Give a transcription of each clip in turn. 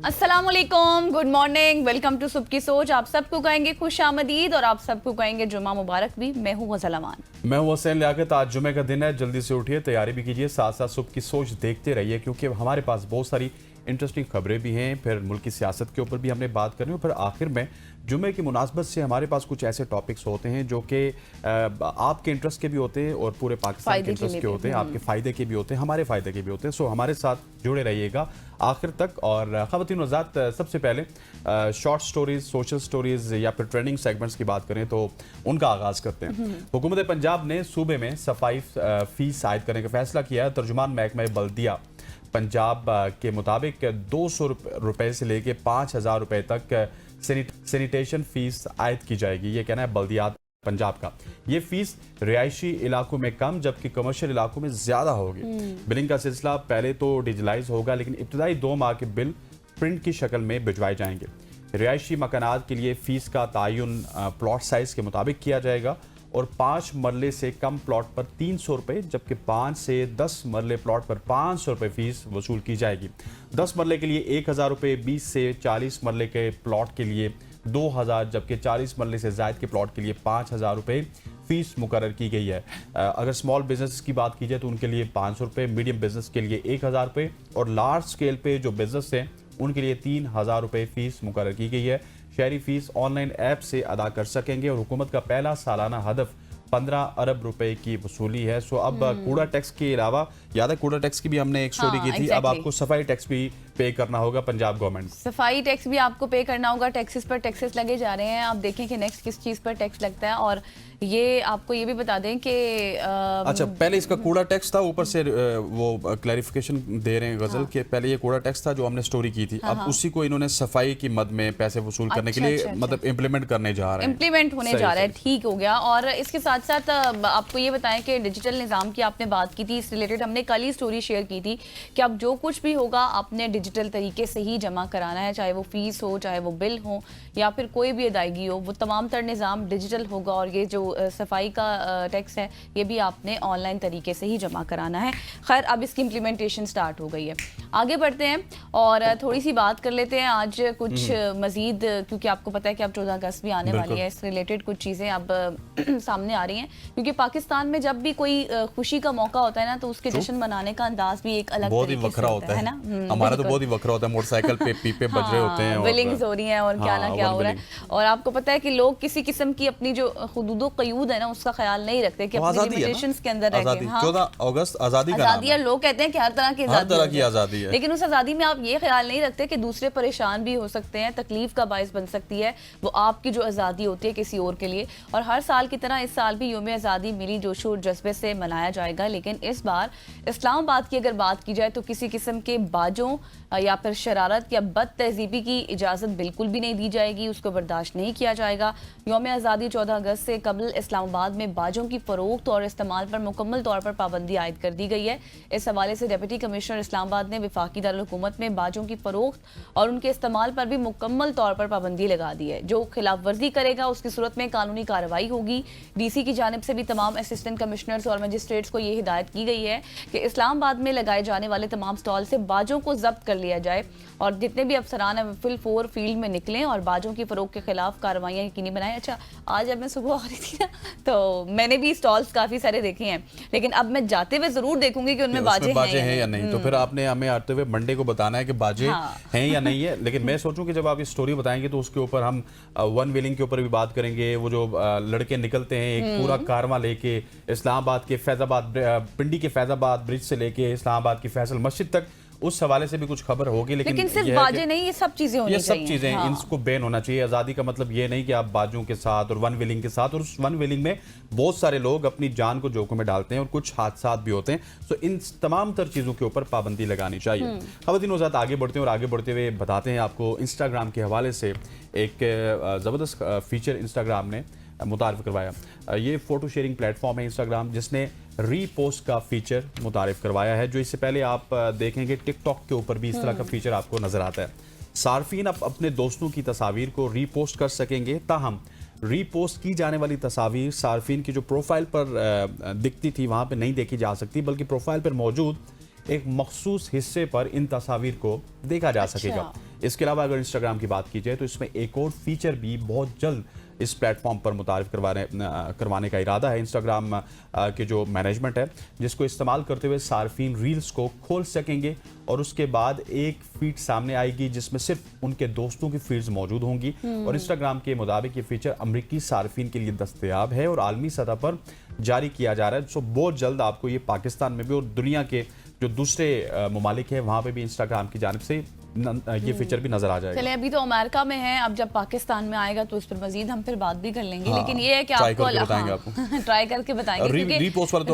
अस्सलाम वालेकुम, good morning, welcome to सुबह की सोच। आप सबको कहेंगे खुश आमदीद और आप सबको कहेंगे जुमा मुबारक भी। मैं हूँ गज़ल अमान। मैं हूँ हुसैन लियाकत। आज जुमे का दिन है, जल्दी से उठिए, तैयारी भी कीजिए, साथ साथ सुबह की सोच देखते रहिए क्योंकि हमारे पास बहुत सारी इंटरेस्टिंग खबरें भी हैं। फिर मुल्क की सियासत के ऊपर भी हमने बात करनी है। फिर आखिर में जुमे की मुनासबत से हमारे पास कुछ ऐसे टॉपिक्स होते हैं जो कि आपके इंटरेस्ट के भी होते हैं और पूरे पाकिस्तान के इंटरेस्ट के होते हैं, आपके फ़ायदे के भी होते हैं, हमारे फ़ायदे के भी होते हैं। सो हमारे साथ जुड़े रहिएगा आखिर तक। और ख़वातीन व हज़रात, सबसे पहले शॉर्ट स्टोरीज, सोशल स्टोरीज या फिर ट्रेंडिंग सेगमेंट्स की बात करें तो उनका आगाज़ करते हैं। हुकूमत पंजाब ने सूबे में सफाई फीस आयद करने का फैसला किया है। तर्जुमान महकमा बल्दिया पंजाब के मुताबिक 200 रुपये से लेके 5,000 रुपये तक सैनिटेशन फीस आयद की जाएगी। ये कहना है बल्दियात पंजाब का। ये फीस रिहायशी इलाकों में कम जबकि कमर्शियल इलाकों में ज़्यादा होगी। बिलिंग का सिलसिला पहले तो डिजिटलाइज होगा लेकिन इब्तदाई 2 माह के बिल प्रिंट की शक्ल में भिजवाए जाएंगे। रिहायशी मकानात के लिए फ़ीस का तयन प्लॉट साइज़ के मुताबिक किया जाएगा और 5 मरले से कम प्लॉट पर 300 रुपये जबकि 5 से 10 मरले प्लॉट पर 500 रुपये फीस वसूल की जाएगी। 10 मरले के लिए 1,000 रुपये, 20 से 40 मरले के प्लॉट के लिए 2,000 जबकि 40 मरले से ज़ायद के प्लॉट के लिए 5,000 रुपये फीस मुकर्रर की गई है। अगर स्मॉल बिजनेस की बात की जाए तो उनके लिए 500 रुपये, मीडियम बिजनेस के लिए 1,000 रुपये और लार्ज स्केल पे जो बिजनेस हैं उनके लिए 3,000 रुपये फीस मुकर्रर की गई है। शहरी फीस ऑनलाइन ऐप से अदा कर सकेंगे और हुकूमत का पहला सालाना हदफ 15 अरब रुपए की वसूली है। सो अब कूड़ा टैक्स के अलावा, याद है कूड़ा टैक्स की भी हमने एक स्टोरी की थी, अब आपको सफाई टैक्स भी पे करना होगा पंजाब गवर्नमेंट। सफाई टैक्स भी आपको पे करना होगा। टैक्सेस पर टैक्सेस लगे जा रहे हैं। आप देखें कि नेक्स्ट किस चीज़ पर टैक्स लगता है। और ये आपको ये भी बता दें कि अच्छा, पहले इसका कूड़ा टैक्स था, ऊपर से वो क्लैरिफिकेशन दे रहे हैं गजल के पहले ये कूड़ा टैक्स था जो हमने स्टोरी की थी। अब उसी को इन्होंने सफाई की मद में पैसे वसूल करने के लिए मतलब इम्प्लीमेंट करने जा रहे हैं, इम्प्लीमेंट होने जा रहा है। ठीक हो गया। और इसके साथ साथ आपको ये बताएं कि डिजिटल निज़ाम की आपने बात की थी, इस रिलेटेड हमने कल ही स्टोरी शेयर की थी कि अब जो कुछ भी होगा आपने डिजिटल तरीके से ही जमा कराना है, चाहे वो फीस हो, चाहे वो बिल हो या फिर कोई भी अदायगी हो, वो तमाम तर निज़ाम डिजिटल होगा। और ये जो सफाई का टैक्स है ये भी आपने ऑनलाइन तरीके से ही जमा कराना है। खैर, अब इसकी इम्प्लीमेंटेशन स्टार्ट हो गई है। आगे बढ़ते हैं और थोड़ी सी बात कर लेते हैं आज कुछ मजीद, क्योंकि आपको पता है कि अब 14 अगस्त भी आने वाली है। इस रिलेटेड कुछ चीज़ें अब सामने आ रही हैं क्योंकि पाकिस्तान में जब भी कोई खुशी का मौका होता है ना तो उसके जश्न मनाने का अंदाज भी एक अलग बहुत ही वखरा होता है ना। हमारा तो बहुत ही वखरा होता है, मोटरसाइकिल पे पीपे बज रहे होते हैं, विलिंग्स हो रही हैं और क्या ना क्या हो रहा है। और आपको पता है कि लोग किसी किस्म की अपनी जो हुदूदो क़यूद है ना उसका ख्याल नहीं रखते कि अपनी लिमिटेशंस के अंदर रह के। 14 अगस्त आज़ादी का नाम है। लोग कहते हैं कि हर तरह की आज़ादी है, लेकिन उस आज़ादी में आप ये ख्याल नहीं रखते कि दूसरे परेशान भी हो सकते हैं, तकलीफ का बायस बन सकती है वो आपकी जो आज़ादी होती है किसी और के लिए। और हर साल की तरह इस साल भी यौम आज़ादी मिली जोश और जज्बे से मनाया जाएगा, लेकिन इस बार इस्लामाबाद की अगर बात की जाए तो किसी किस्म के बाजों या फिर शरारत या बद तहजीबी की इजाज़त बिल्कुल भी नहीं दी जाएगी, उसको बर्दाश्त नहीं किया जाएगा। यौम आज़ादी 14 अगस्त से कबल इस्लामाबाद में बाजों की फ़रोख्त और इस्तेमाल पर मुकम्मल तौर पर पाबंदी आयद कर दी गई है। इस हवाले से डिप्टी कमिश्नर इस्लामाबाद ने वफाकी दारुल हुकूमत में बाजों की फ़रोख्त और उनके इस्तेमाल पर भी मुकम्मल तौर पर पाबंदी लगा दी है। जो खिलाफ वर्जी करेगा उसकी सूरत में कानूनी कार्रवाई होगी। DC की जानिब से भी तमाम असिस्टेंट कमिश्नर्स और मजिस्ट्रेट्स को ये हिदायत की गई है कि इस्लामाबाद में लगाए जाने वाले तमाम स्टॉल से बाजों को जब्त कर लिया जाए और जितने भी अफसरान हैं फिल फोर फील्ड में निकलें और बाजों की फ़रोख्त के खिलाफ कार्रवाइयाँ यकीनी बनाएं। अच्छा, आज जब मैं सुबह आ रही थी ना तो मैंने भी स्टॉल्स काफ़ी सारे देखे हैं, लेकिन अब मैं जाते हुए ज़रूर देखूंगी कि उनमें बाजे हैं या नहीं। तो फिर आपने हमें आते हुए मंडे को बताना है कि बाजे हैं या नहीं है। लेकिन मैं सोचूं कि जब आप ये स्टोरी बताएंगे तो उसके ऊपर हम वन व्हीलिंग के ऊपर भी बात करेंगे। वो जो लड़के निकलते हैं एक पूरा कारवां लेके इस्लामाबाद के फैज़ाबाद, पिंडी के फैज़ाबाद ब्रिज से लेके इस्लामाबाद की फैसल मस्जिद तक, उस हवाले से भी कुछ खबर होगी। लेकिन सिर्फ बाजे नहीं, ये सब चीजें होनी चाहिए। ये सब चीजें इनको बैन होना चाहिए। आज़ादी का मतलब ये नहीं कि आप बाजों के साथ और वन व्हीलिंग के साथ, और उस वन व्हीलिंग में बहुत सारे लोग अपनी जान को जोखिम में डालते हैं और कुछ हादसात भी होते हैं। तो इन तमाम तर चीज़ों के ऊपर पाबंदी लगानी चाहिए। ख़वातीन व हज़रात, आगे बढ़ते हैं और आगे बढ़ते हुए बताते हैं आपको इंस्टाग्राम के हवाले से एक ज़बरदस्त फीचर इंस्टाग्राम ने मुतारिफ करवाया। ये फ़ोटो शेयरिंग प्लेटफॉर्म है इंस्टाग्राम, जिसने रीपोस्ट का फीचर मुतारिफ करवाया है। जो इससे पहले आप देखेंगे टिकटॉक के ऊपर भी इस तरह का फीचर आपको नज़र आता है। सार्फिन अब अपने दोस्तों की तस्वीर को रीपोस्ट कर सकेंगे। ताहम रीपोस्ट की जाने वाली तस्वीर सार्फिन की जो प्रोफाइल पर दिखती थी वहाँ पर नहीं देखी जा सकती, बल्कि प्रोफाइल पर मौजूद एक मखसूस हिस्से पर इन तस्वीर को देखा जा सकेगा। इसके अलावा अगर इंस्टाग्राम की बात की जाए तो इसमें एक और फीचर भी बहुत जल्द इस प्लेटफॉर्म पर मुतारिफ करवाने का इरादा है इंस्टाग्राम के जो मैनेजमेंट है, जिसको इस्तेमाल करते हुए सार्फिन रील्स को खोल सकेंगे और उसके बाद एक फीड सामने आएगी जिसमें सिर्फ उनके दोस्तों की फीड्स मौजूद होंगी। और इंस्टाग्राम के मुताबिक ये फीचर अमरीकी सार्फिन के लिए दस्तयाब है और आलमी सतह पर जारी किया जा रहा है। सो बहुत जल्द आपको ये पाकिस्तान में भी और दुनिया के जो दूसरे ममालिक हैं वहाँ पे भी इंस्टाग्राम की जानिब से ये फीचर भी नजर आ जाएगा। चले, अभी तो अमेरिका में है, अब जब पाकिस्तान में आएगा तो उस पर मजीद हम फिर बात भी कर लेंगे। हाँ, लेकिन ये है कि आपको ट्राई करके बताएंगे, क्योंकि रीपोस्ट वाला तो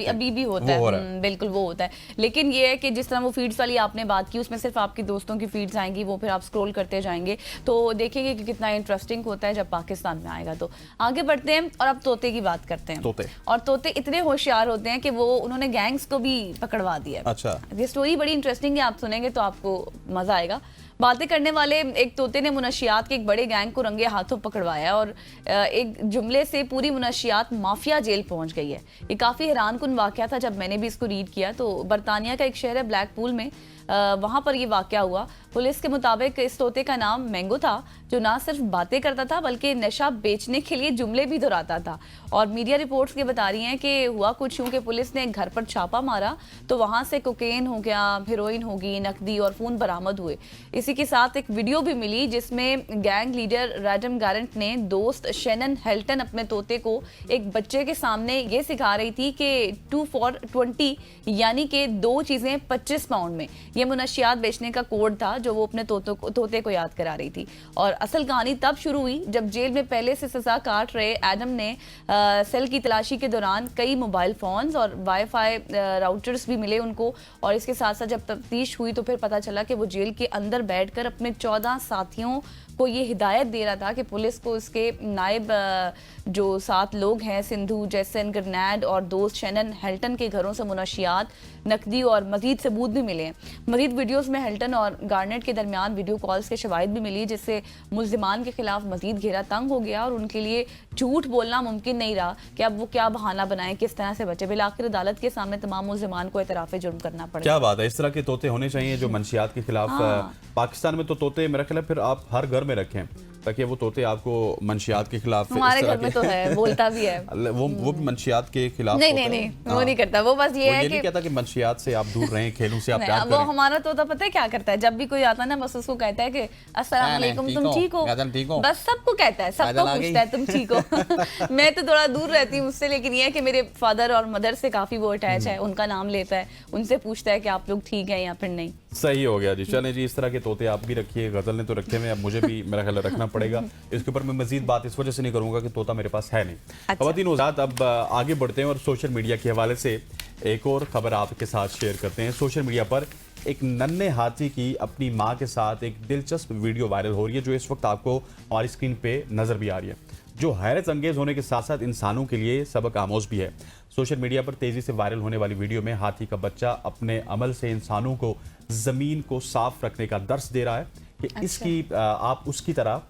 अभी भी होता है, बिल्कुल वो होता है। लेकिन ये है कि जिस तरह वो फीड्स वाली आपने बात की, उसमें सिर्फ आपके दोस्तों की फीड्स आएंगी, वो फिर आप स्क्रॉल करते जाएंगे तो देखेंगे कि कितना इंटरेस्टिंग होता है जब पाकिस्तान में आएगा। तो आगे बढ़ते हैं और अब तोते की बात करते हैं। और तोते इतने होशियार होते हैं कि वो उन्होंने गैंग्स को भी पकड़वा दिया। अच्छा, ये स्टोरी बड़ी इंटरेस्टिंग है, आप सुनेंगे तो आपको मजा आएगा। बातें करने वाले एक तोते ने मुनशियात के एक बड़े गैंग को रंगे हाथों पकड़वाया और एक जुमले से पूरी मुनशियात माफिया जेल पहुंच गई है। ये काफ़ी हैरानकुन वाकया था जब मैंने भी इसको रीड किया। तो बरतानिया का एक शहर है ब्लैकपूल में, वहाँ पर ये वाकया हुआ। पुलिस के मुताबिक इस तोते का नाम मैंगो था, जो ना सिर्फ बातें करता था बल्कि नशा बेचने के लिए जुमले भी दोहराता था। और मीडिया रिपोर्ट्स ये बता रही हैं कि हुआ कुछ यूँ कि पुलिस ने एक घर पर छापा मारा तो वहाँ से कोकेन हो गया, हेरोइन होगी, नकदी और फ़ोन बरामद हुए। इसी के साथ एक वीडियो भी मिली जिसमें गैंग लीडर रैडम गारंट ने दोस्त शेनन हेल्टन अपने तोते को एक बच्चे के सामने ये सिखा रही थी कि 2 for 20 यानी कि 2 चीज़ें 25 पाउंड में, ये मुनशियात बेचने का कोड था जो वो अपने तोते को याद करा रही थी। और असल कहानी तब शुरू हुई जब जेल में पहले से सजा काट रहे एडम ने सेल की तलाशी के दौरान कई मोबाइल फोन्स और वाईफाई राउटर्स भी मिले उनको। और इसके साथ साथ जब तफ्तीश हुई तो फिर पता चला कि वो जेल के अंदर बैठकर अपने 14 साथियों को ये हिदायत दे रहा था कि पुलिस को इसके नायब जो 7 लोग हैं, सिंधु, जैसन, ग्रनैड और दोस्त शेनन हेल्टन के घरों से मुनशियात, नकदी और मजीद सबूत भी मिले हैं। मजीद वीडियोस में हेल्टन और गार्नेट के दरमियान वीडियो कॉल्स के शवाहिद भी मिली, जिससे मुल्जिमान के खिलाफ मजीद घेरा तंग हो गया और उनके लिए झूठ बोलना मुमकिन नहीं रहा कि अब वो क्या बहाना बनाएं, किस तरह से बचे। बिलाखिर अदालत के सामने तमाम मुल्जिमान को एतराफ़ जुर्म करना पड़ा। क्या बात है, इस तरह के तोते होने चाहिए जो मंशियात के खिलाफ। पाकिस्तान में तो तोते मेरा ख्याल है फिर आप हर घर में रखें ताकि वो तोते आपको मंशियात के खिलाफ, हमारे घर में तो है, बोलता भी है वो भी मंशियात के खिलाफ नहीं वो नहीं करता। वो बस ये है कि नहीं कहता कि मंशियात से आप दूर रहें, खेलों से आप प्यार करें। वो हमारा तोता पता है क्या करता है, जब भी कोई आता है ना बस उसको कहता है कि अस्सलाम वालेकुम, तुम ठीक हो, बस सबको कहता है, सबको पूछता है तुम ठीक हो। मैं तो थोड़ा दूर रहती हूँ उससे, लेकिन ये है कि मेरे फादर और मदर से काफी वो अटैच है, उनका नाम लेता है, उनसे पूछता है कि आप लोग ठीक है या फिर नहीं। सही हो गया जी। चलें जी, इस तरह के तोते आप भी रखिए। गजल ने तो रखे हुए, अब मुझे भी मेरा ख्याल रखना पड़ेगा। इसके ऊपर मैं मजीद बात इस वजह से नहीं करूंगा कि तोता मेरे पास है नहीं। अच्छा। ख़वातीन हज़रात, अब आगे बढ़ते हैं और सोशल मीडिया के हवाले से एक और खबर आपके साथ शेयर करते हैं। सोशल मीडिया पर एक नन्हे हाथी की अपनी माँ के साथ एक दिलचस्प वीडियो वायरल हो रही है, जो इस वक्त आपको हमारी स्क्रीन पे नजर भी आ रही है, जो हैरत अंगेज होने के साथ साथ इंसानों के लिए सबक आमोज भी है। सोशल मीडिया पर तेजी से वायरल होने वाली वीडियो में हाथी का बच्चा अपने अमल से इंसानों को जमीन को साफ रखने का दर्स दे रहा है कि अच्छा। इसकी आप उसकी तरह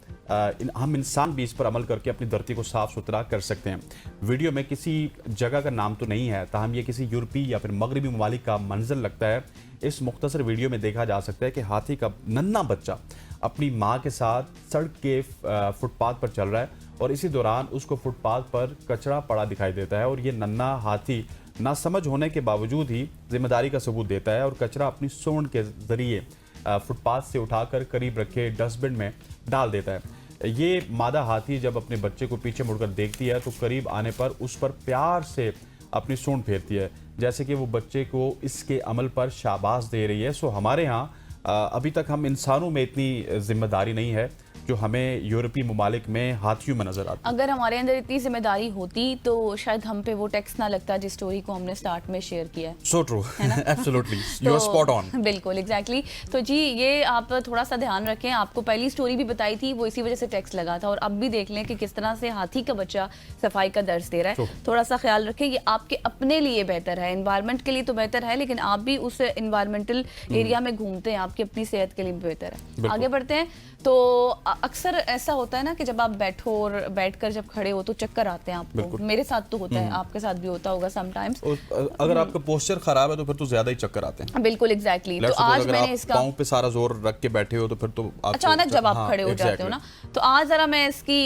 हम इंसान भी इस पर अमल करके अपनी धरती को साफ सुथरा कर सकते हैं। वीडियो में किसी जगह का नाम तो नहीं है, ताहम ये किसी यूरोपीय या फिर मगरबी ममालिक का मंजर लगता है। इस मुख्तसर वीडियो में देखा जा सकता है कि हाथी का नन्हा बच्चा अपनी माँ के साथ सड़क के फुटपाथ पर चल रहा है और इसी दौरान उसको फुटपाथ पर कचरा पड़ा दिखाई देता है और ये नन्हा हाथी नासमझ होने के बावजूद ही जिम्मेदारी का सबूत देता है और कचरा अपनी सूंड के जरिए फुटपाथ से उठाकर करीब रखे डस्टबिन में डाल देता है। ये मादा हाथी जब अपने बच्चे को पीछे मुड़कर देखती है तो करीब आने पर उस पर प्यार से अपनी सूंड फेरती है, जैसे कि वो बच्चे को इसके अमल पर शाबाश दे रही है। सो हमारे यहाँ अभी तक हम इंसानों में इतनी जिम्मेदारी नहीं है जो हमें यूरोपीय ममालिक में हाथियों में नजर आती है। अगर हमारे अंदर इतनी जिम्मेदारी होती तो शायद हम पे वो टैक्स ना लगता जिस स्टोरी को हमने स्टार्ट में शेयर किया है। So true, absolutely, you are spot on. बिल्कुल, एग्जैक्टली। तो जी ये आप थोड़ा सा ध्यान रखें, आपको पहली स्टोरी भी बताई थी वो इसी वजह से टैक्स लगा था, और अब भी देख लें कि किस तरह से हाथी का बच्चा सफाई का दर्ज दे रहा है। थोड़ा सा ख्याल रखें, ये आपके अपने लिए बेहतर है, एनवायरनमेंट के लिए तो बेहतर है, लेकिन आप भी उस एनवायरमेंटल एरिया में घूमते हैं, आपकी अपनी सेहत के लिए भी बेहतर है। आगे बढ़ते हैं। तो अक्सर ऐसा होता है ना कि जब आप बैठो और बैठकर जब खड़े हो तो चक्कर आते हैं आपको, मेरे साथ तो होता है, आपके साथ भी होता होगा समटाइम्स। अगर आपका पोस्चर खराब है तो फिर तो ज्यादा ही चक्कर आते हैं। बिल्कुल एग्जैक्टली। तो आज मैंने इसका पाँव पे सारा जोर रख के बैठे हो तो फिर तो अचानक जब आप खड़े हो जाते हो ना, तो आज जरा मैं इसकी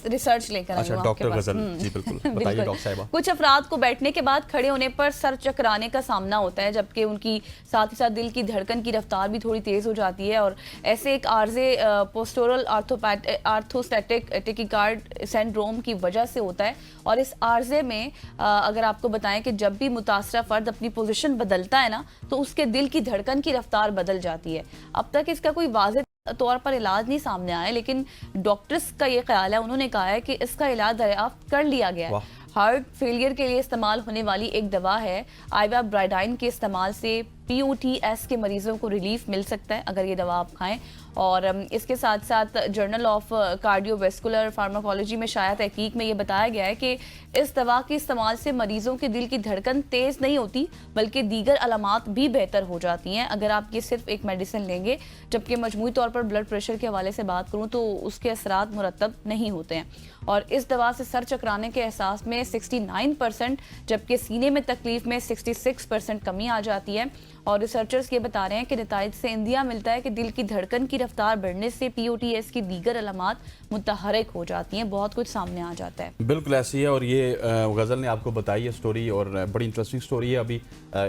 रिसर्च लेकर आई हूं आपके पास। जी बिल्कुल, बताइए डॉक्टर साहिबा। कुछ अफराद को बैठने के बाद खड़े होने पर सर चकराने का सामना होता है, जबकि उनकी साथ ही साथ दिल की धड़कन की रफ्तार भी थोड़ी तेज हो जाती है, और ऐसे एक आर्जे पोस्टोरल आर्थोस्टैटिक टेकिकार्ड सिंड्रोम की वजह से होता है। और इस आर्जे में अगर आपको बताएं कि जब भी मुतासरा फर्द अपनी पोजीशन बदलता है ना, तो उसके दिल की धड़कन की रफ्तार बदल जाती है। अब तक इसका कोई वाज़ेह तौर पर इलाज नहीं सामने आया, लेकिन डॉक्टर्स का ये ख्याल है, उन्होंने कहा है कि इसका इलाज दरियाफ्त कर लिया गया है। हार्ट फेलियर के लिए इस्तेमाल होने वाली एक दवा है आइवाब्राडाइन के इस्तेमाल से POTS के मरीजों को रिलीफ मिल सकता है अगर ये दवा आप खाएं। और इसके साथ साथ जर्नल ऑफ कार्डियोवेस्कुलर फार्माकोलॉजी में शाया तहकीक में ये बताया गया है कि इस दवा के इस्तेमाल से मरीजों के दिल की धड़कन तेज नहीं होती, बल्कि दीगर अलामात भी बेहतर हो जाती हैं अगर आप ये सिर्फ एक मेडिसिन लेंगे। जबकि मजमूई तौर पर ब्लड प्रेशर के हवाले से बात करूँ तो उसके असरात मुरतब नहीं होते हैं। और इस दवा से सर चकराने के एहसास में 69%, जबकि सीने में तकलीफ में 66% कमी आ जाती है। और रिसर्चर्स ये बता रहे हैं कि नताइज से इंदिया मिलता है कि दिल की धड़कन की रफ्तार बढ़ने से POTS की दीगर अलामात मुतहरक हो जाती हैं, बहुत कुछ सामने आ जाता है। बिल्कुल ऐसी है, और ये गज़ल ने आपको बताई है स्टोरी, और बड़ी इंटरेस्टिंग स्टोरी है। अभी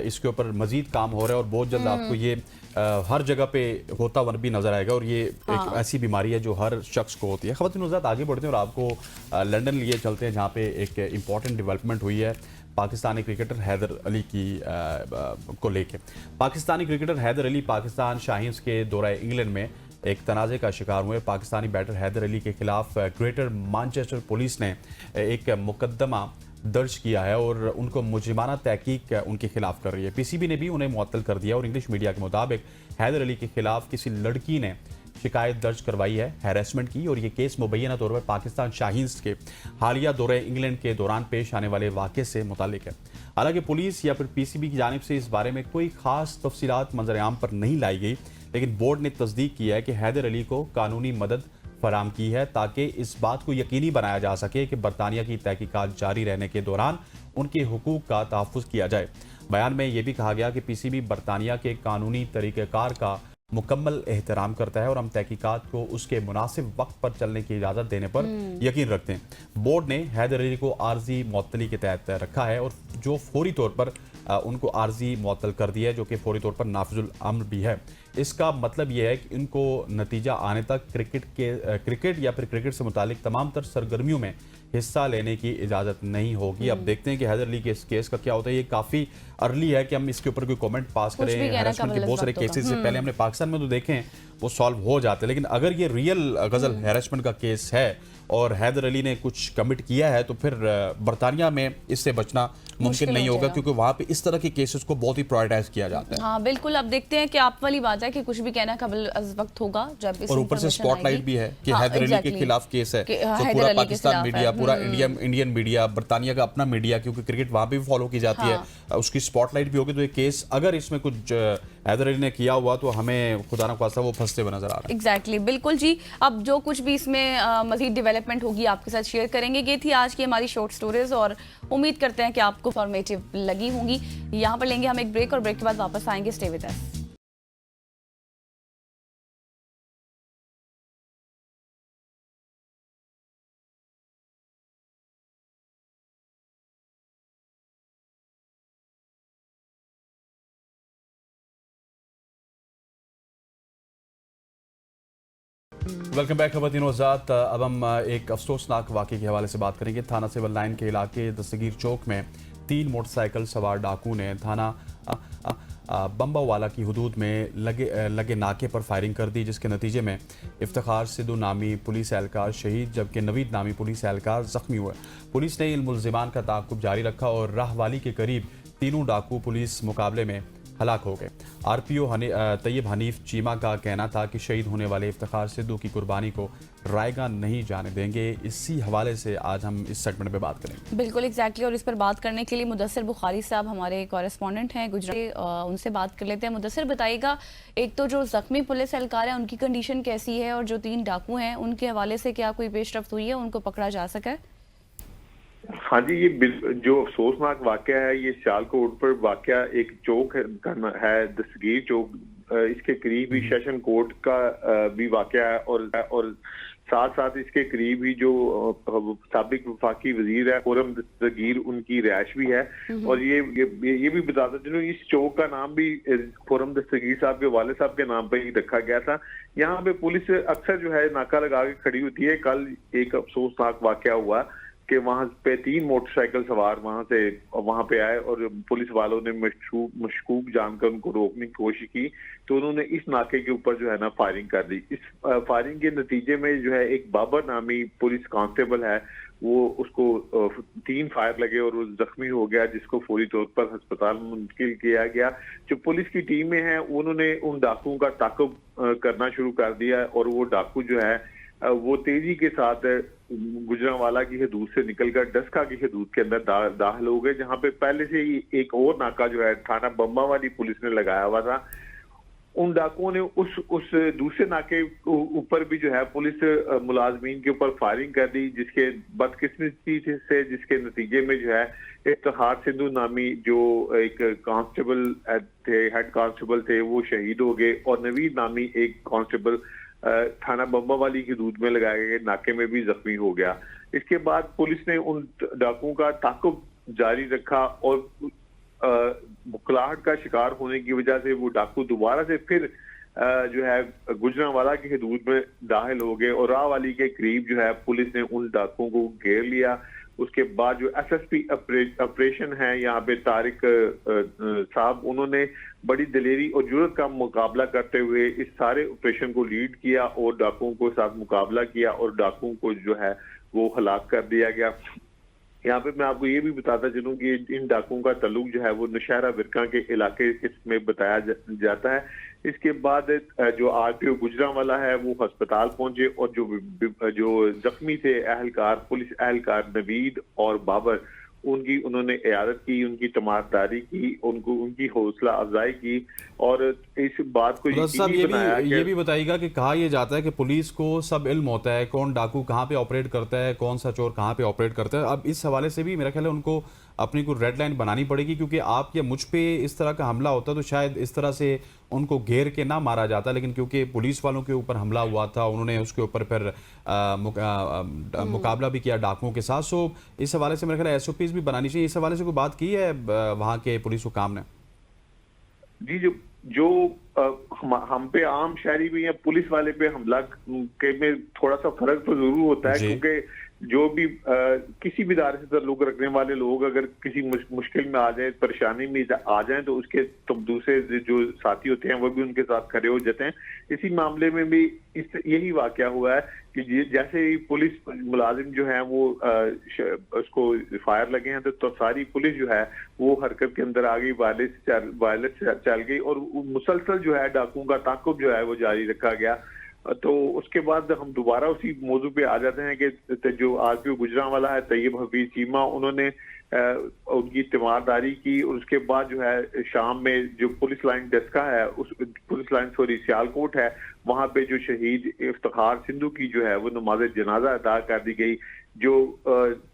इसके ऊपर मजीद काम हो रहा है और बहुत जल्द आपको ये हर जगह पे होता हुआ भी नजर आएगा। और ये एक ऐसी बीमारी है जो हर शख्स को होती है। ख़वातीन हज़रात, आगे बढ़ते हैं और आपको लंदन लिए चलते हैं, जहाँ पे एक इम्पॉर्टेंट डेवलपमेंट हुई है पाकिस्तानी क्रिकेटर हैदर अली को लेके। पाकिस्तानी क्रिकेटर हैदर अली पाकिस्तान शाहीन्स के दौरे इंग्लैंड में एक तनाज़े का शिकार हुए। पाकिस्तानी बैटर हैदर अली के खिलाफ ग्रेटर मैनचेस्टर पुलिस ने एक मुकदमा दर्ज किया है और उनको मुजरिमाना तहकीक उनके खिलाफ कर रही है। PCB ने भी उन्हें मुअत्तल कर दिया और इंग्लिश मीडिया के मुताबिक हैदर अली के खिलाफ किसी लड़की ने शिकायत दर्ज करवाई है हैरेसमेंट की, और ये केस मुबैना तौर पर पाकिस्तान शाहीन्स के हालिया दौरे इंग्लैंड के दौरान पेश आने वाले वाक़े से मुतालिक है। हालांकि पुलिस या फिर PCB की जानिब से इस बारे में कोई खास तफसीलात मंजर-ए-आम पर नहीं लाई गई, लेकिन बोर्ड ने तस्दीक किया है कि हैदर अली को कानूनी मदद फराम की है ताकि इस बात को यकीनी बनाया जा सके कि बरतानिया की तहकीकात जारी रहने के दौरान उनके हुकूक का तहफ़्फ़ुज़ किया जाए। बयान में यह भी कहा गया कि PCB बरतानिया के कानूनी तरीक़ेकार का मुकम्मल एहतराम करता है और हम तहकीकात को उसके मुनासिब वक्त पर चलने की इजाज़त देने पर यकीन रखते हैं। बोर्ड ने हैदर अली को आर्जी मुअत्तली के तहत रखा है और जो फौरी तौर पर उनको आर्जी मुअत्तल कर दिया है, जो कि फौरी तौर पर नाफिजुल अम्र भी है। इसका मतलब यह है कि इनको नतीजा आने तक क्रिकेट या फिर क्रिकेट से मुतालिक तमाम तर सरगर्मियों में हिस्सा लेने की इजाज़त नहीं होगी। अब देखते हैं कि हैदर अली के इस केस का क्या होता है। ये काफ़ी अर्ली है कि हम इसके ऊपर कोई कमेंट पास करें। हैरेसमेंट के बहुत सारे केसेस से पहले हमने पाकिस्तान में तो देखे हैं, वो सॉल्व हो जाते हैं, लेकिन अगर ये रियल गज़ल हैरेसमेंट का केस है और हैदर अली ने कुछ कमिट किया है तो फिर बरतानिया में इससे बचना मुमकिन नहीं होगा, क्योंकि वहाँ पे इस तरह के केसेस को बहुत ही प्रायोरिटाइज किया जाता है। हाँ बिल्कुल, अब देखते हैं कि आप वाली बात है कि कुछ भी कहना कबल अज़ वक्त होगा जब इस और ऊपर से स्पॉटलाइट भी है कि हैदर अली के खिलाफ केस है, तो पूरा पाकिस्तान मीडिया, पूरा इंडियन मीडिया, बरतानिया का अपना मीडिया, क्योंकि क्रिकेट वहाँ पे भी फॉलो की जाती है, उसकी स्पॉटलाइट भी होगी। तो ये केस अगर इसमें कुछ हैदर अली ने किया हुआ तो हमें खुदा ना खास्ता वो फंसते हुए नजर आ रहा है। एग्जैक्टली, बिल्कुल जी। अब जो कुछ भी इसमें मजीद डेवलपमेंट होगी आपके साथ शेयर करेंगे। ये थी आज की हमारी शॉर्ट स्टोरीज और उम्मीद करते हैं कि आपको फॉर्मेटिव लगी होंगी। यहाँ पर लेंगे हम एक ब्रेक और ब्रेक के बाद वापस आएंगे। Stay with us. Welcome back खवातीन हज़रात। अब हम एक अफसोसनाक वाक़े के हवाले से बात करेंगे। थाना सिविल लाइन के इलाके दस्तगीर चौक में 3 मोटरसाइकिल सवार डाकू ने थाना बम्बावाला की हदूद में लगे नाके पर फायरिंग कर दी, जिसके नतीजे में इफ्तिखार सिद्धू नामी पुलिस एहलकार शहीद जबकि नवीद नामी पुलिस एहलकार जख्मी हुए। पुलिस ने इन मुल्जिमान का ताक़ुब जारी रखा और राहवाली के करीब तीनों डाकू पुलिस मुकाबले में हलाक हो गए। आरपीओ तैयब हनीफ चीमा का कहना था कि शहीद होने वाले इफ्तिखार सिद्धू की कुर्बानी को रायगा नहीं जाने देंगे। इसी हवाले से आज हम इस सेगमेंट में बात करेंगे। बिल्कुल एग्जैक्टली, और इस पर बात करने के लिए मुदस्सिर बुखारी साहब हमारे कॉरेस्पॉन्डेंट हैं गुजरात, उनसे बात कर लेते हैं। मुदस्सिर, बताइएगा, एक तो जो जख्मी पुलिस एहलकार है उनकी कंडीशन कैसी है, और जो 3 डाकू हैं उनके हवाले से क्या कोई पेशरफ्त हुई है, उनको पकड़ा जा सका है? हाँ जी, ये जो अफसोसनाक वाकया है, ये सियालकोट पर वाकया एक चौक है दस्तगीर चौक, इसके करीब ही सेशन कोर्ट का भी वाकया है, और साथ साथ इसके करीब ही जो साबिक वफाकी वजीर है खुर्रम दस्तगीर, उनकी रैश भी है। और ये भी बताता चलूं, इस चौक का नाम भी खुर्रम दस्तगीर साहब के वाले साहब के नाम पर ही रखा गया था। यहाँ पे पुलिस अक्सर जो है नाका लगा के खड़ी होती है। कल एक अफसोसनाक वाकया हुआ कि वहां पे 3 मोटरसाइकिल सवार वहां पे आए और पुलिस वालों ने मशकूक जानकर उनको रोकने की कोशिश की, तो उन्होंने इस नाके के ऊपर जो है ना फायरिंग कर दी। इस फायरिंग के नतीजे में जो है एक बाबर नामी पुलिस कांस्टेबल है, वो उसको 3 फायर लगे और वो जख्मी हो गया, जिसको फौरी तौर पर अस्पताल में मुंतकिल किया गया। जो पुलिस की टीमें हैं उन्होंने उन डाकुओं का ताक़ुब करना शुरू कर दिया, और वो डाकू जो है वो तेजी के साथ गुजरांवाला की हदूद से निकलकर डस्का की हदूद के अंदर दाखिल हो गए, जहां पे पहले से ही एक और नाका जो है थाना बम्बा वाली पुलिस ने लगाया हुआ था। उन डाकुओं ने उस दूसरे नाके ऊपर भी जो है पुलिस मुलाजमीन के ऊपर फायरिंग कर दी, जिसके बदकिस्मती से जिसके नतीजे में जो है इफ्तिखार सिद्धू नामी जो एक कांस्टेबल थे, हेड कांस्टेबल थे, वो शहीद हो गए, और नवीद नामी एक कांस्टेबल थाना बम्बा वाली की दूध में लगाए गए नाके में भी जख्मी हो गया। इसके बाद पुलिस ने उन डाकुओं का ताक़ुब जारी रखा, और बुखलाहट का शिकार होने की वजह से वो डाकू दोबारा से फिर जो है गुजरांवाला की हदूद में दाखिल हो गए, और राहवाली के करीब जो है पुलिस ने उन डाकुओं को घेर लिया। उसके बाद जो एसएसपी ऑपरेशन है यहाँ पे तारिक साहब, उन्होंने बड़ी दलेरी और जुर्रत का मुकाबला करते हुए इस सारे ऑपरेशन को लीड किया और डाकुओं को साथ मुकाबला किया, और डाकुओं को जो है वो हलाक कर दिया गया। यहाँ पे मैं आपको ये भी बताता चलूं कि इन डाकुओं का तल्लुक जो है वो नौशहरा विरका के इलाके में बताया जाता है। इसके बाद जो आरपीओ गुजरांवाला है वो अस्पताल पहुंचे, और जो जख्मी थे अहलकार, पुलिस अहलकार नवीद और बाबर, उन्होंने इयादत की, उनकी तमारदारी की, उनकी हौसला अफजाई की, और इस बात को यकीनी बनाया। ये भी बताइएगा कि कहा यह जाता है कि पुलिस को सब इल्म होता है कौन डाकू कहाँ पे ऑपरेट करता है, कौन सा चोर कहाँ पे ऑपरेट करता है। अब इस हवाले से भी मेरा ख्याल है उनको अपनी कोई रेड लाइन बनानी पड़ेगी, क्योंकि आप या मुझ पे इस तरह का हमला होता तो शायद इस तरह से उनको घेर के ना मारा जाता, लेकिन क्योंकि पुलिस वालों के ऊपर हमला हुआ था, उन्होंने उसके ऊपर फिर मुकाबला भी किया डाकुओं के साथ। सो इस हवाले से मेरे ख्याल एसओपीज भी बनानी चाहिए। इस हवाले से कोई बात की है वहाँ के पुलिस हुकाम ने? जी, जो हम पे आम शहरी भी या पुलिस वाले पे हमला के में थोड़ा सा फर्क तो जरूर होता है, क्योंकि जो भी किसी भी इदारे से ताल्लुक रखने वाले लोग अगर किसी मुश्किल में आ जाए, परेशानी में आ जाए, तो उसके दूसरे जो साथी होते हैं वो भी उनके साथ खड़े हो जाते हैं। इसी मामले में भी यही वाकया हुआ है कि जैसे ही पुलिस मुलाजिम जो है वो उसको फायर लगे हैं, तो सारी पुलिस जो है वो हरकत के अंदर आ गई, वायलेंस चल गई, और मुसलसल जो है डाकुओं का ताक़ुब जो है वो जारी रखा गया। तो उसके बाद हम दोबारा उसी मौजू पे आ जाते हैं कि जो आरपीओ गुजरांवाला है तैयब हफीज चीमा, उन्होंने उनकी तीमारदारी की, और उसके बाद जो है शाम में जो पुलिस लाइन डस्का है, उस पुलिस लाइन सियालकोट है, वहां पे जो शहीद इफ्तिखार सिद्धू की जो है वो नमाज जनाजा अदा कर दी गई। जो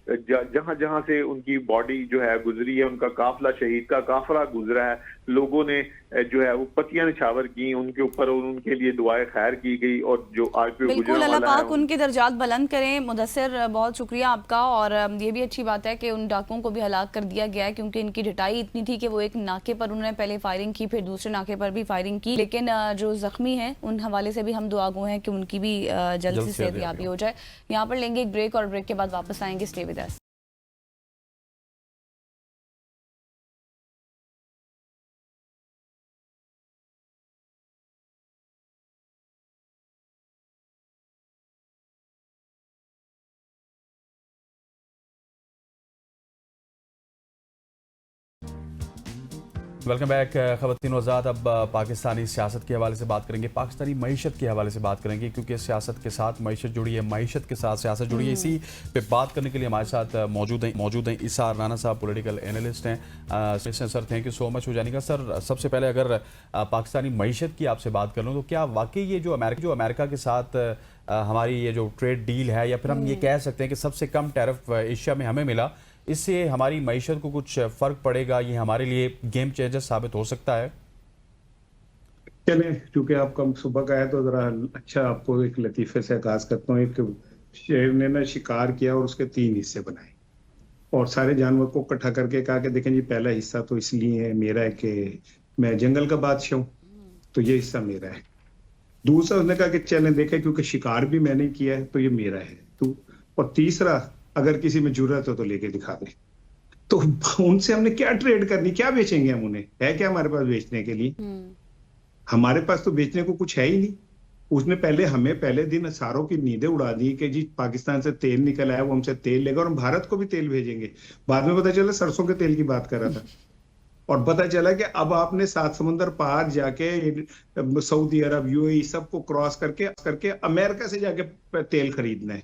जहां जहां से उनकी बॉडी जो है गुजरी है, उनका काफिला, शहीद का काफिला गुजरा है, लोगों ने जो है वो पत्तियां निछावर की उनके ऊपर, और उनके लिए दुआएं खैर की गई। और जो आरपीओ बिल्कुल, अल्लाह पाक उनके दर्जात बुलंद करें। मुदस्सिर, बहुत शुक्रिया आपका, और ये भी अच्छी बात है कि उन डाकुओं को भी हलाक कर दिया गया है, क्योंकि इनकी ढिठाई इतनी थी कि वो एक नाके पर उन्होंने पहले फायरिंग की, फिर दूसरे नाके पर भी फायरिंग की। लेकिन जो जख्मी हैं उन हवाले से भी हम दुआगो हैं कि उनकी भी जल्द से सेहतयाबी हो जाए। यहाँ पर लेंगे एक ब्रेक, और ब्रेक के बाद वापस आएंगे। Stay with us. Welcome back ख़वातीन वज़ात। अब पाकिस्तानी सियासत के हवाले से बात करेंगे, पाकिस्तानी मईशत के हवाले से बात करेंगे, क्योंकि सियासत के साथ मईशत जुड़ी है, मईशत के साथ सियासत जुड़ी है। इसी पे बात करने के लिए हमारे साथ मौजूद हैं इसार राना साहब, पॉलिटिकल एनालिस्ट हैं। Sir thank you so much हो जाने का। सर सबसे पहले अगर पाकिस्तानी मईशत की आपसे बात कर लूँ तो क्या वाकई ये जो अमेरिका के साथ हमारी ये जो ट्रेड डील है, या फिर हम ये कह सकते हैं कि सबसे कम टैरिफ एशिया में हमें मिला, इससे हमारी मईशत को कुछ फर्क पड़ेगा, ये हमारे लिए गेम चेंजर साबित हो सकता है? चले, क्योंकि आपका सुबह का है तो जरा अच्छा आपको एक लतीफे से आगाज करता हूँ। एक शेर ने ना शिकार किया और उसके 3 हिस्से बनाए और सारे जानवर को इकट्ठा करके कहा कि देखें जी, पहला हिस्सा तो इसलिए है मेरा है कि मैं जंगल का बादशाह हूँ, तो ये हिस्सा मेरा है। दूसरा उसने कहा कि चलें देखें, क्योंकि शिकार भी मैंने किया है तो ये मेरा है तो। और तीसरा, अगर किसी में जुर्रत हो तो लेके दिखा दे। तो उनसे हमने क्या ट्रेड करनी, क्या बेचेंगे हम उन्हें? है क्या हमारे पास बेचने के लिए? हमारे पास तो बेचने को कुछ है ही नहीं। उसने हमें पहले दिन सारों की नींदें उड़ा दी कि जी पाकिस्तान से तेल निकल आया, वो हमसे तेल लेगा और हम भारत को भी तेल भेजेंगे। बाद में पता चला सरसों के तेल की बात कर रहा था। और पता चला कि अब आपने 7 समुंदर पार जाके सऊदी अरब, यूएई सबको क्रॉस करके अमेरिका से जाके तेल खरीदना है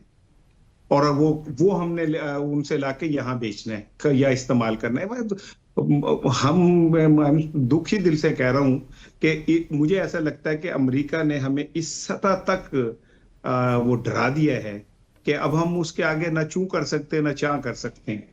और वो हमने उनसे लाके यहाँ बेचना है या इस्तेमाल करना है। हम दुखी दिल से कह रहा हूं कि मुझे ऐसा लगता है कि अमेरिका ने हमें इस सतह तक वो डरा दिया है कि अब हम उसके आगे ना चू कर सकते ना चा कर सकते हैं।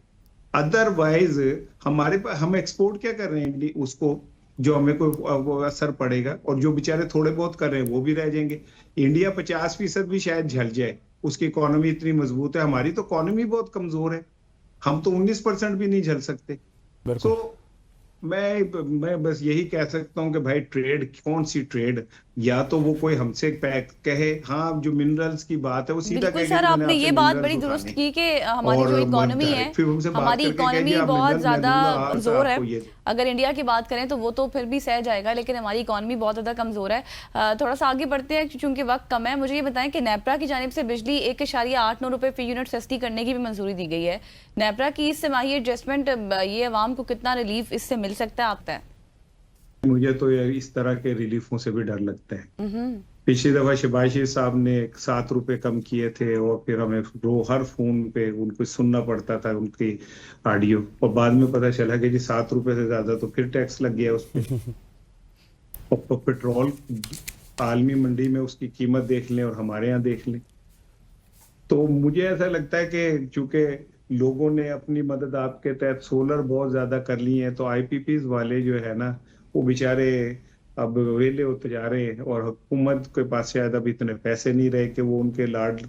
अदरवाइज हम एक्सपोर्ट क्या कर रहे हैं उसको, जो हमें कोई असर पड़ेगा, और जो बेचारे थोड़े बहुत कर रहे हैं वो भी रह जाएंगे। इंडिया 50% भी शायद झल जाए, उसकी इकोनॉमी इतनी मजबूत है, हमारी तो इकोनॉमी बहुत कमजोर है, हम तो 19% भी नहीं झल सकते। तो मैं बस यही कह सकता हूं कि भाई ट्रेड, कौन सी ट्रेड? या तो वो कोई हमसे कहे हाँ जो मिनरल्स की बात है वो सीधा कहे। सर आपने ये बात बड़ी दुरुस्त की कि हमारी जो इकोनॉमी है, हमारी इकोनॉमी बहुत ज्यादा कमजोर है। अगर इंडिया की बात करें तो वो तो फिर भी सह जाएगा, लेकिन हमारी इकोनॉमी बहुत ज्यादा कमजोर है। थोड़ा सा आगे बढ़ते हैं क्योंकि वक्त कम है। मुझे ये बताएं कि नेपरा की जानिब से बिजली 1.89 रुपए फी यूनिट सस्ती करने की भी मंजूरी दी गई है। नेपरा की इस तिमाही एडजस्टमेंट, ये अवाम को कितना रिलीफ इससे मिल सकता है आपका? मुझे तो इस तरह के रिलीफों से भी डर लगता है। पिछली दफा शहबाज शरीफ साहब ने 7 रुपए कम किए थे और फिर हमें हर फोन पे उनको सुनना पड़ता था उनकी ऑडियो, और बाद में पता चला कि जी 7 रुपए से ज्यादा तो फिर टैक्स लग गया उस पर। और पेट्रोल आलमी मंडी में उसकी कीमत देख लें और हमारे यहाँ देख लें। तो मुझे ऐसा लगता है कि चूंकि लोगों ने अपनी मदद आपके तहत सोलर बहुत ज्यादा कर ली है, तो आईपीपीज वाले जो है ना वो बेचारे अब वेले होते जा रहे हैं और हुकूमत के पास शायद अब इतने पैसे नहीं रहे कि वो उनके लाड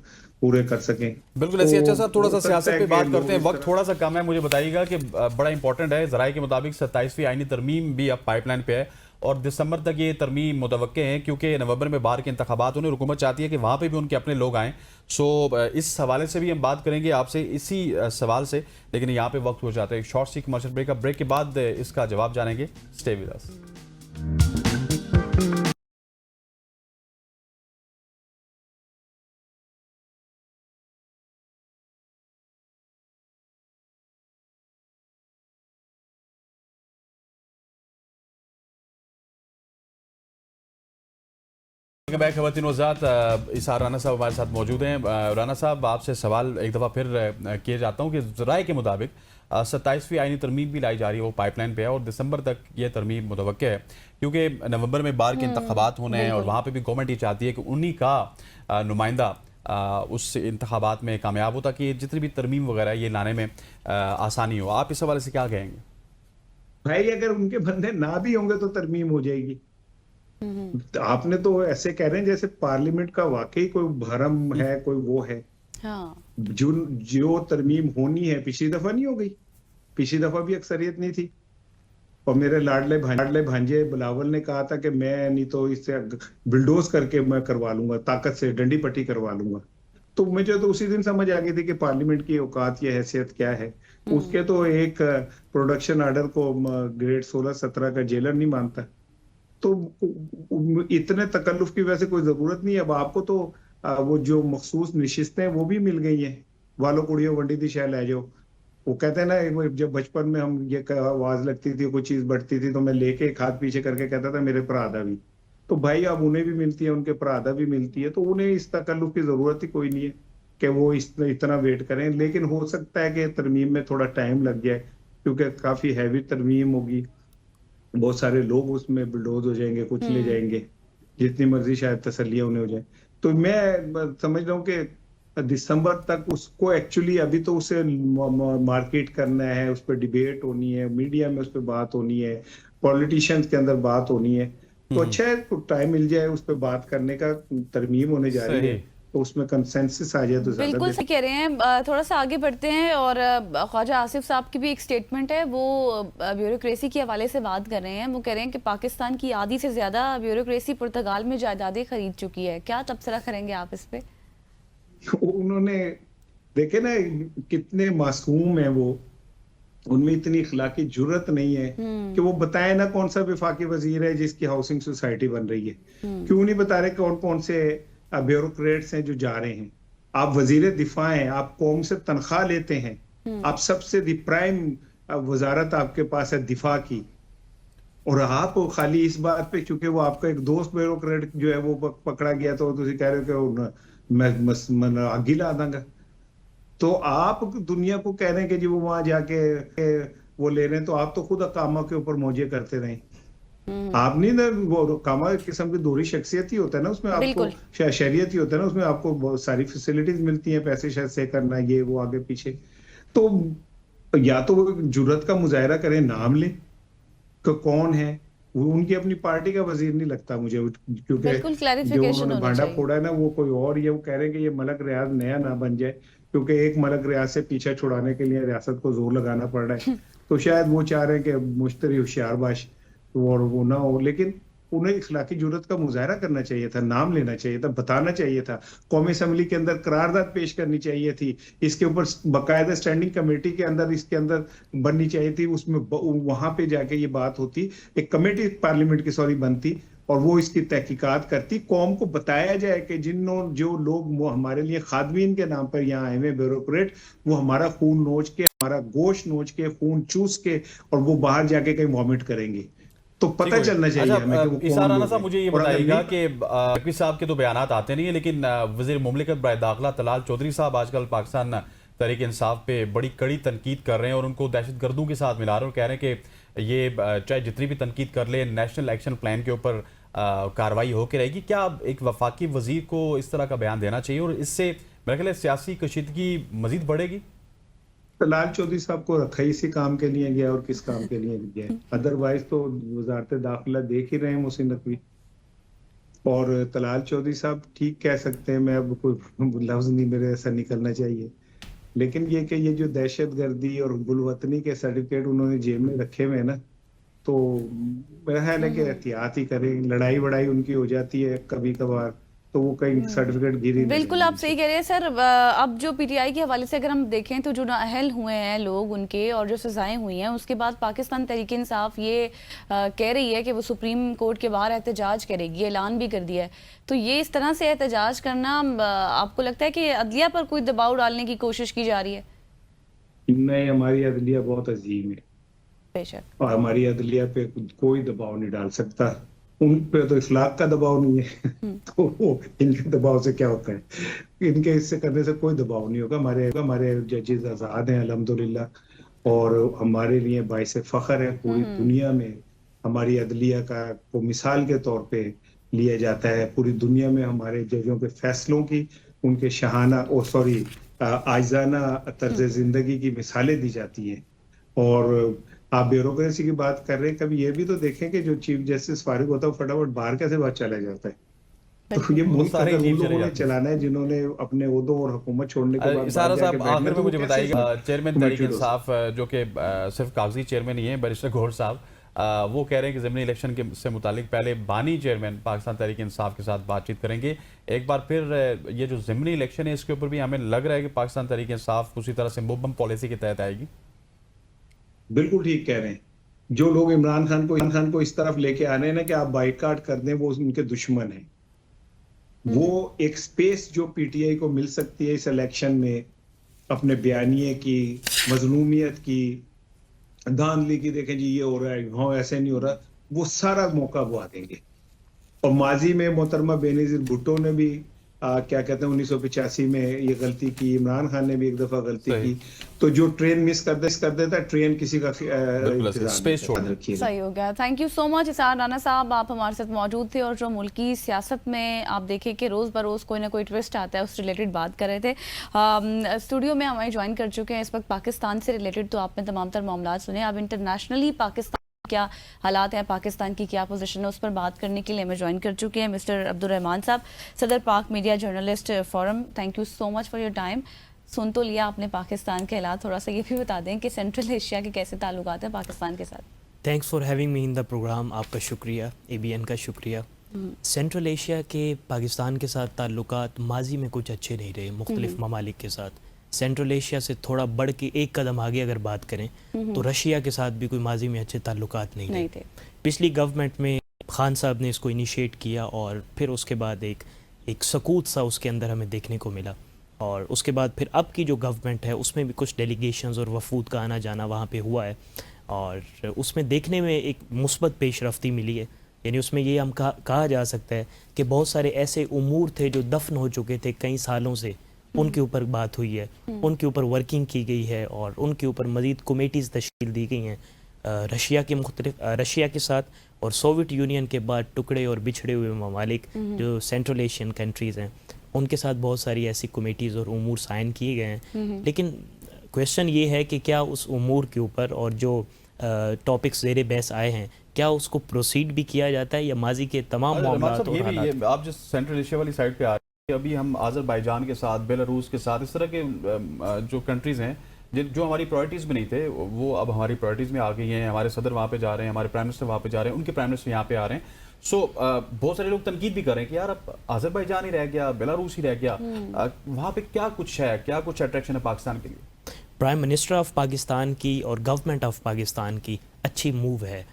पूरे कर सकें। बिल्कुल ऐसी। अच्छा सर, थोड़ा सा सियासत पे बात करते हैं, वक्त थोड़ा सा कम है। मुझे बताइएगा कि बड़ा इंपॉर्टेंट है, जराये के मुताबिक 27वीं आईनी तरमीम भी अब पाइपलाइन पे है और दिसंबर तक ये तरमीम मुतवक्के हैं, क्योंकि नवंबर में बाहर के इंतखाबात होने, हुकूमत चाहती है कि वहाँ पे भी उनके अपने लोग आएँ। सो इस हवाले से भी हम बात करेंगे आपसे इसी सवाल से, लेकिन यहाँ पे वक्त हो जाता है एक शॉर्ट सी कमर्शियल ब्रेक। ब्रेक के बाद इसका जवाब जानेंगे। Stay with us. बैक खवातीन वज़ात, इसार राना साहब हमारे साथ मौजूद हैं। राना साहब, आपसे सवाल एक दफ़ा फिर किया जाता हूँ कि राय के मुताबिक 27वीं आईनी तरमीम भी लाई जा रही है, वो पाइपलाइन पे है और दिसंबर तक ये तरमीम मुतवक्के है, क्योंकि नवंबर में बाहर के इंतखाबात होने हैं और वहाँ पे भी गवर्नमेंट ये चाहती है कि उन्हीं का नुमाइंदा उस इंतखाबात में कामयाब हो, ताकि जितनी भी तरमीम वगैरह ये लाने में आसानी हो। आप इस हवाले से क्या कहेंगे? भाई अगर उनके बंदे ना भी होंगे तो तरमीम हो जाएगी। आपने तो ऐसे कह रहे हैं जैसे पार्लियामेंट का वाकई कोई भरम है, कोई वो है। हाँ। जो तरमीम होनी है पिछली दफा नहीं हो गई, पिछली दफा भी अक्सरियत नहीं थी और मेरे लाडले भांजे बिलावल ने कहा था कि मैं नहीं तो इससे बिल्डोज करके मैं करवा लूंगा, ताकत से डंडी पट्टी करवा लूंगा। तो मुझे तो उसी दिन समझ आ गई थी कि पार्लियामेंट की औकात या हैसियत क्या है। उसके तो एक प्रोडक्शन ऑर्डर को ग्रेड 16-17 का जेलर नहीं मानता। तो इतने तकल्लुफ की वैसे कोई जरूरत नहीं है। अब आपको तो वो जो मखसूस नशिस्तें वो भी मिल गई हैं, वालों कुड़ियों वंडी दी शह ले जाओ। वो कहते हैं ना, वो जब बचपन में हम ये आवाज लगती थी, कोई चीज बढ़ती थी, तो मैं लेके एक हाथ पीछे करके कहता था मेरे पर आधा भी। तो भाई अब उन्हें भी मिलती है, उनके पर आधा भी मिलती है, तो उन्हें इस तकल्लुफ की जरूरत ही कोई नहीं है कि वो इतना वेट करें। लेकिन हो सकता है कि तरमीम में थोड़ा टाइम लग जाए, क्योंकि काफी हैवी तरमीम होगी, बहुत सारे लोग उसमें बुलडोज हो जाएंगे, कुछ ले जाएंगे, जितनी मर्जी शायद तसल्लियां उन्हें हो जाए। तो मैं समझ रहा हूँ कि दिसंबर तक उसको एक्चुअली अभी तो उसे मार्केट करना है, उस पर डिबेट होनी है, मीडिया में उस पर बात होनी है, पॉलिटिशियंस के अंदर बात होनी है। तो अच्छा है, तो टाइम मिल जाए उस पर बात करने का, तरमीम होने जा रही है, तो उसमें कंसेंसस आ जाए तो ज्यादा बिल्कुल सही कह रहे हैं। थोड़ा सा आगे बढ़ते हैं और ख्वाजा आसिफ साहब की भी एक स्टेटमेंट है, वो ब्यूरोक्रेसी के हवाले से बात कर रहे हैं। वो कह रहे हैं कि पाकिस्तान की आधी से ज्यादा ब्यूरोक्रेसी पुर्तगाल में जायदादें खरीद चुकी है। क्या तबसरा करेंगे आप इस पे? उन्होंने देखे ना कितने मासूम है वो, उनमें इतनी इखलाकी जुर्रत नहीं है कि वो बताए ना कौन सा वफाकी वजीर है जिसकी हाउसिंग सोसाइटी बन रही है। क्यों नहीं बता रहे कौन कौन से ब्यूरोक्रेट्स हैं जो जा रहे हैं? आप वजीर दिफा हैं, आप कौम से तनख्वाह लेते हैं, आप सबसे प्राइम वजारत आपके पास है दिफा की, और आप खाली इस बात पे, क्योंकि वो आपका एक दोस्त ब्यूरोक्रेट जो है वो पकड़ा गया, तो तुम कह रहे हो कि मैं आगे ला दूंगा। तो आप दुनिया को कह रहे हैं कि जी वो वहां जाके वो ले रहे हैं, तो आप तो खुद अकामा के ऊपर मौजे करते रहे। आप नहीं ना, वो कामा किस्म की दोहरी शख्सियत ही होता है ना, उसमें आपको शहरियत ही होता है ना, उसमें आपको बहुत सारी फैसिलिटीज मिलती हैं, पैसे शायद से करना, ये वो आगे पीछे। तो या तो वो जुर्रत का मुजाहरा करें, नाम लें कि कौन है वो। उनकी अपनी पार्टी का वजीर नहीं लगता मुझे, क्योंकि जो उन्होंने भांडा फोड़ा है ना वो कोई और, ये वो कह रहे हैं कि ये मलक रियाज नया ना बन जाए, क्योंकि एक मलक रियाज से पीछा छुड़ाने के लिए रियासत को जोर लगाना पड़ रहा है। तो शायद वो चाह रहे हैं कि मुश्तरी होशियारबाश और वो ना हो। लेकिन उन्हें इखलाकी जुर्रत का मुजाहरा करना चाहिए था, नाम लेना चाहिए था, बताना चाहिए था, कौमी असम्बली के अंदर करारदाद पेश करनी चाहिए थी, इसके ऊपर बाकायदा स्टैंडिंग कमेटी के अंदर इसके अंदर बननी चाहिए थी, उसमें वहां पे जाके ये बात होती, एक कमेटी पार्लियामेंट की बनती, और वो इसकी तहकीकात करती, कौम को बताया जाए कि जो लोग हमारे लिए खादमीन के नाम पर यहाँ आए हुए ब्यूरोक्रेट, वो हमारा खून नोच के, हमारा गोश्त नोच के, खून चूस के, और वो बाहर जाके कहीं वॉमिट करेंगे। तो पता चलना चाहिए हमें कि वो इसार राना साहब, मुझे ये बताइएगा कि नकवी साहब के तो बयानात आते नहीं है, लेकिन वज़ीर मुमलिकत बराए दाखिला तलाल चौधरी साहब आजकल पाकिस्तान तहरीक इंसाफ पे बड़ी कड़ी तनकीद कर रहे हैं और उनको दहशतगर्दों के साथ मिला रहे हैं और कह रहे हैं कि ये चाहे जितनी भी तनकीद कर ले, नेशनल एक्शन प्लान के ऊपर कार्रवाई होकर रहेगी। क्या एक वफाकी वजीर को इस तरह का बयान देना चाहिए और इससे मेरे ख्याल सियासी कशीदगी मजीद बढ़ेगी? तलाल चौधरी साहब को रखा ही इसी काम के लिए गया, और किस काम के लिए गया? अदरवाइज तो वजारत दाखिला देख ही रहे हैं मोहसिन नकवी। और तलाल चौधरी साहब ठीक कह सकते हैं, मैं अब कोई लफ्ज नहीं मेरे ऐसा निकलना चाहिए, लेकिन ये कि ये जो दहशतगर्दी और गुलवतनी के सर्टिफिकेट उन्होंने जेब में रखे हुए हैं ना, तो मेरा ख्याल है कि एहतियात ही करें। लड़ाई वड़ाई उनकी हो जाती है कभी कभार, तो वो कहीं सर्टिफिकेट गिरी। बिल्कुल आप सही कह रहे हैं सर। अब जो पीटीआई के हवाले से अगर हम देखें तो जो नाअहल हुए हैं लोग उनके और जो सजाएं हुई हैं, उसके बाद पाकिस्तान तहरीक इंसाफ ये कह रही है कि वो सुप्रीम कोर्ट के बाहर एहतजाज करेगी, ऐलान भी कर दिया है। तो ये इस तरह से एहतजाज करना, आपको लगता है कि अदलिया पर कोई दबाव डालने की कोशिश की जा रही है? नहीं, हमारी अदलिया बहुत अजीम है बेशक, और हमारी अदलिया पे कोई दबाव नहीं डाल सकता। उन पे तो इखलाक का दबाव नहीं है तो इनके दबाव से क्या होता है? इनके इससे करने से कोई दबाव नहीं होगा। हमारे जजेस आजाद हैं अल्हम्दुलिल्लाह, और हमारे लिए बाइस फख्र है। पूरी दुनिया में हमारी अदलिया को मिसाल के तौर पे लिया जाता है। पूरी दुनिया में हमारे जजों के फैसलों की, उनके शहाना आइजाना तर्ज जिंदगी की मिसालें दी जाती हैं। और आप ब्यूरोक्रेसी की बात कर रहे हैं, कभी ये भी तो देखें कि जो चीफ जस्टिस फारिग होता है फटाफट बाहर कैसे बात चला जाता है। तो ये मुल्क लोगों ने चलाना है जिन्होंने अपने ओहदों और हुकूमत छोड़ने के बाद साहब आखिर में मुझे बताइएगा, चेयरमैन तहरीक इंसाफ जो कि सिर्फ कागजी चेयरमैन ही है, बैरिस्टर गौहर साहब, वो कह रहे हैं कि ज़िमनी इलेक्शन के से मुतालिक पहले बानी चेयरमैन पाकिस्तान तहरीक इंसाफ के साथ बातचीत करेंगे। एक बार फिर ये जो ज़िमनी इलेक्शन है इसके ऊपर भी हमें लग रहा है कि पाकिस्तान तहरीक इंसाफ उसी तरह से मुबम पॉलिसी के तहत आएगी। बिल्कुल ठीक कह रहे हैं। जो लोग इमरान खान को इस तरफ लेके आ रहे हैं ना कि आप बाइकाट कर दें, वो उनके दुश्मन हैं। वो एक स्पेस जो पीटीआई को मिल सकती है इस इलेक्शन में, अपने बयानिए की, मजलूमियत की, धांधली की, देखें जी ये हो रहा है, हाँ ऐसे नहीं हो रहा, वो सारा मौका वो आ देंगे। और माजी में मोहतरमा बेनजीर भुट्टो ने भी क्या कहते हैं 1985 में ये गलती की, इमरान खान ने भी एक दफा गलती सही। की। तो जो ट्रेन मिस कर देता, ट्रेन किसी का बिल्कुल ऐसे, इंतजार स्पेस नहीं छोड़ करता। दे। रखिएगा। सही हो गया। थैंक यू सो मच इसार राना साहब, आप हमारे साथ मौजूद थे और जो मुल्की सियासत में आप देखें कि रोज़ बरोज़ कोई ना कोई ट्विस्ट आता है, उस रिलेटेड बात कर रहे थे। स्टूडियो में हमारे ज्वाइन कर चुके हैं इस वक्त पाकिस्तान से रिलेटेड, तो आपने तमाम तर मामला सुने। अब इंटरनेशनली पाकिस्तान क्या हालात हैं, पाकिस्तान की क्या पोजीशन है, उस पर बात करने के लिए हमें ज्वाइन कर चुके हैं मिस्टर अब्दुल रहमान साहब, सदर Pak media journalist forum. Thank you so much for your time. सुन तो लिया आपने पाकिस्तान के हालात, थोड़ा सा ये भी बता दें कि सेंट्रल एशिया के कैसे ताल्लुकात हैं पाकिस्तान के साथ। Thanks for having me in the program. आपका शुक्रिया, ABN का शुक्रिया। सेंट्रल एशिया के पाकिस्तान के साथ ताल्लुकात माजी में कुछ अच्छे नहीं रहे मुख्तलिफ ममालिक के साथ। सेंट्रल एशिया से थोड़ा बढ़ के एक कदम आगे अगर बात करें तो रशिया के साथ भी कोई माजी में अच्छे ताल्लुकात नहीं थे। पिछली गवर्नमेंट में खान साहब ने इसको इनिशिएट किया और फिर उसके बाद एक सकूत सा उसके अंदर हमें देखने को मिला, और उसके बाद फिर अब की जो गवर्नमेंट है उसमें भी कुछ डेलीगेशंस और वफूद का आना जाना वहाँ पे हुआ है, और उसमें देखने में एक मुस्बत पेशरफ्ती मिली है। यानी उसमें ये हम कहा जा सकता है कि बहुत सारे ऐसे उमूर थे जो दफन हो चुके थे कई सालों से, उनके ऊपर बात हुई है, उनके ऊपर वर्किंग की गई है और उनके ऊपर मज़ीद कमेटीज़ तश्कील दी गई हैं। रशिया के साथ और सोवियत यूनियन के बाद टुकड़े और बिछड़े हुए ममालिक जो सेंट्रल एशियन कंट्रीज़ हैं उनके साथ बहुत सारी ऐसी कमेटीज़ और उमूर साइन किए गए हैं। लेकिन क्वेश्चन ये है कि क्या उस उमूर के ऊपर और जो टॉपिक्स ज़ेरे बहस आए हैं क्या उसको प्रोसीड भी किया जाता है या माजी के तमाम मामलात और हालात। ये आप जिस सेंट्रल एशिया वाली साइड पे आ रहे हैं, अभी हम आज़रबाईजान के साथ, बेलारूस के साथ, इस तरह के जो कंट्रीज़ हैं जो हमारी प्रायोरिटीज़ में नहीं थे वो अब हमारी प्रायोरिटीज़ में आ गई हैं। हमारे सदर वहाँ पे जा रहे हैं, हमारे प्राइम मिनिस्टर वहाँ पे जा रहे हैं, उनके प्राइम मिनिस्टर यहाँ पे आ रहे हैं। सो बहुत सारे लोग तनकीद भी कर रहे हैं कि यार अब आज़रबाईजान ही रह गया, बेलारूस ही रह गया, वहाँ पे क्या कुछ है, क्या कुछ अट्रैक्शन है पाकिस्तान के लिए। प्राइम मिनिस्टर ऑफ पाकिस्तान की और गवर्नमेंट ऑफ पाकिस्तान की अच्छी मूव है,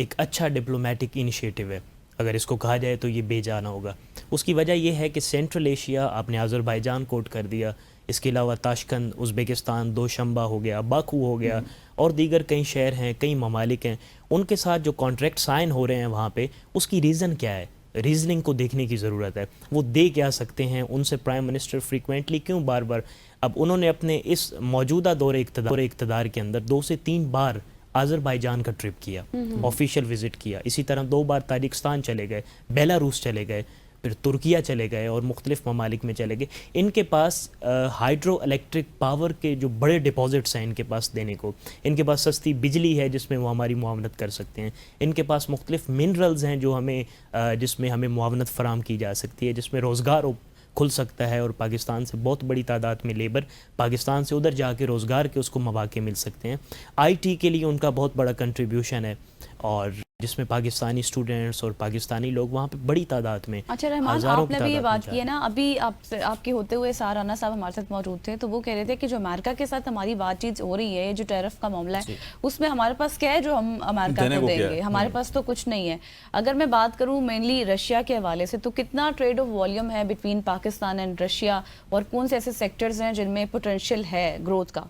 एक अच्छा डिप्लोमेटिक इनिशिएटिव है, अगर इसको कहा जाए तो ये बेजाना होगा। उसकी वजह यह है कि सेंट्रल एशिया, आपने आज़रबाईजान कोट कर दिया, इसके अलावा ताशकंद, उज़्बेकिस्तान, दोशंबा हो गया, बाकू हो गया और दीगर कई शहर हैं, कई ममालिक हैं, उनके साथ जो कॉन्ट्रैक्ट साइन हो रहे हैं वहाँ पे, उसकी रीज़न क्या है, रीजनिंग को देखने की ज़रूरत है। वो दे क्या सकते हैं, उनसे प्राइम मिनिस्टर फ्रीक्वेंटली क्यों बार बार, अब उन्होंने अपने इस मौजूदा दौरे इक़्तिदार के अंदर 2 से 3 बार आज़रबाईजान का ट्रिप किया, ऑफिशियल विज़िट किया, इसी तरह 2 बार ताजिकिस्तान चले गए, बेलारूस चले गए, फिर तुर्किया चले गए और मुख्तलिफ ममालिक में चले गए। इनके पास हाइड्रो इलेक्ट्रिक पावर के जो बड़े डिपॉजिट्स हैं इनके पास देने को, इनके पास सस्ती बिजली है जिसमें वो हमारी मुआवनत कर सकते हैं, इनके पास मुख्तलिफ मिनरल्स हैं जो हमें जिसमें हमें मुआवनत फराम की जा सकती है, जिसमें रोज़गार खुल सकता है और पाकिस्तान से बहुत बड़ी तादाद में लेबर पाकिस्तान से उधर जाके रोज़गार के उसको मौके मिल सकते हैं। IT के लिए उनका बहुत बड़ा कंट्रीब्यूशन है और जिसमें पाकिस्तानी स्टूडेंट्स और पाकिस्तानी लोग वहाँ पे बड़ी तादाद में। अच्छा रहमान, आपने भी ये बात की है ना, अभी आपके होते हुए सार राना साहब हमारे साथ मौजूद थे, तो वो कह रहे थे कि जो अमेरिका के साथ हमारी बातचीत हो रही है, जो टैरिफ का मामला है, उसमें हमारे पास क्या है जो हम अमेरिका को देंगे, हमारे पास तो कुछ नहीं है। अगर मैं बात करूँ मेनली रशिया के हवाले से, तो कितना ट्रेड ऑफ वॉल्यूम है बिटवीन पाकिस्तान एंड रशिया, और कौन से ऐसे सेक्टर्स हैं जिनमें पोटेंशियल है ग्रोथ का?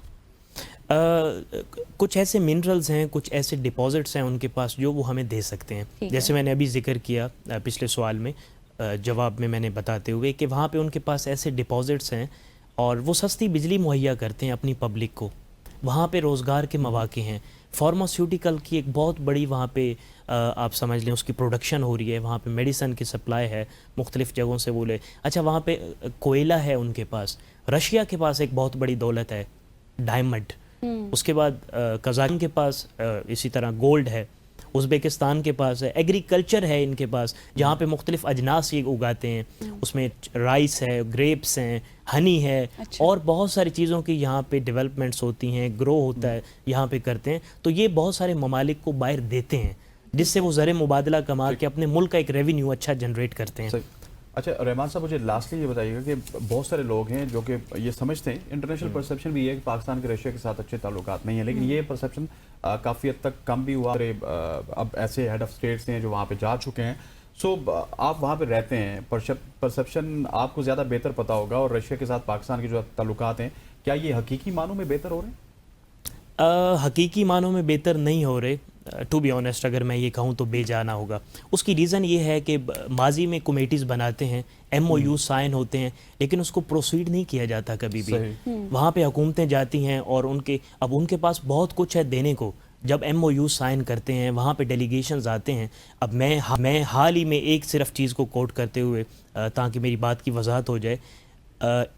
कुछ ऐसे मिनरल्स हैं, कुछ ऐसे डिपॉजिट्स हैं उनके पास जो वो हमें दे सकते हैं। जैसे मैंने अभी जिक्र किया पिछले सवाल में, जवाब में मैंने बताते हुए कि वहाँ पे उनके पास ऐसे डिपॉजिट्स हैं और वो सस्ती बिजली मुहैया करते हैं अपनी पब्लिक को, वहाँ पे रोज़गार के मौके हैं। फार्मास्यूटिकल की एक बहुत बड़ी वहाँ पे आप समझ लें उसकी प्रोडक्शन हो रही है, वहाँ पे मेडिसन की सप्लाई है, मुख्तलिफ़ जगहों से वो ले। अच्छा, वहाँ पे कोयला है उनके पास। रशिया के पास एक बहुत बड़ी दौलत है, डायमंड। उसके बाद कज़ाकिस्तान के पास इसी तरह गोल्ड है, उज़्बेकिस्तान के पास है, एग्रीकल्चर है इनके पास जहाँ पे मुख्तलिफ अजनास ये उगाते हैं, उसमें राइस है, ग्रेप्स हैं, हनी है। अच्छा। और बहुत सारी चीज़ों की यहाँ पे डेवलपमेंट्स होती हैं, ग्रो होता है यहाँ पे करते हैं, तो ये बहुत सारे ममालिक को बाहर देते हैं जिससे वो ज़र मुबादला कमा के अपने मुल्क का एक रेवेन्यू अच्छा जनरेट करते हैं। अच्छा रहमान साहब, मुझे लास्टली ये बताइएगा कि बहुत सारे लोग हैं जो कि ये समझते हैं, इंटरनेशनल परसेप्शन भी है कि पाकिस्तान के रशिया के साथ अच्छे ताल्लुकात नहीं है, लेकिन ये परसेप्शन काफ़ी हद तक कम भी हुआ। अब ऐसे हेड ऑफ स्टेट्स हैं जो वहाँ पे जा चुके हैं। सो आप वहाँ पे रहते हैं, परसेप्शन आपको ज़्यादा बेहतर पता होगा, और रशिया के साथ पाकिस्तान के जो ताल्लुकात हैं क्या ये हकीकी मानों में बेहतर हो रहे हैं? हकीकी मानों में बेहतर नहीं हो रहे। टू बी ऑनेस्ट अगर मैं ये कहूँ तो बेजाना होगा। उसकी रीज़न ये है कि माजी में कमेटीज़ बनाते हैं, MOU साइन होते हैं, लेकिन उसको प्रोसीड नहीं किया जाता कभी भी। वहाँ पे हुकूमतें जाती हैं और उनके पास बहुत कुछ है देने को। जब MOU साइन करते हैं वहाँ पे डेलीगेशंस आते हैं। अब मैं हाल ही में एक सिर्फ चीज़ को कोट करते हुए ताकि मेरी बात की वजाहत हो जाए,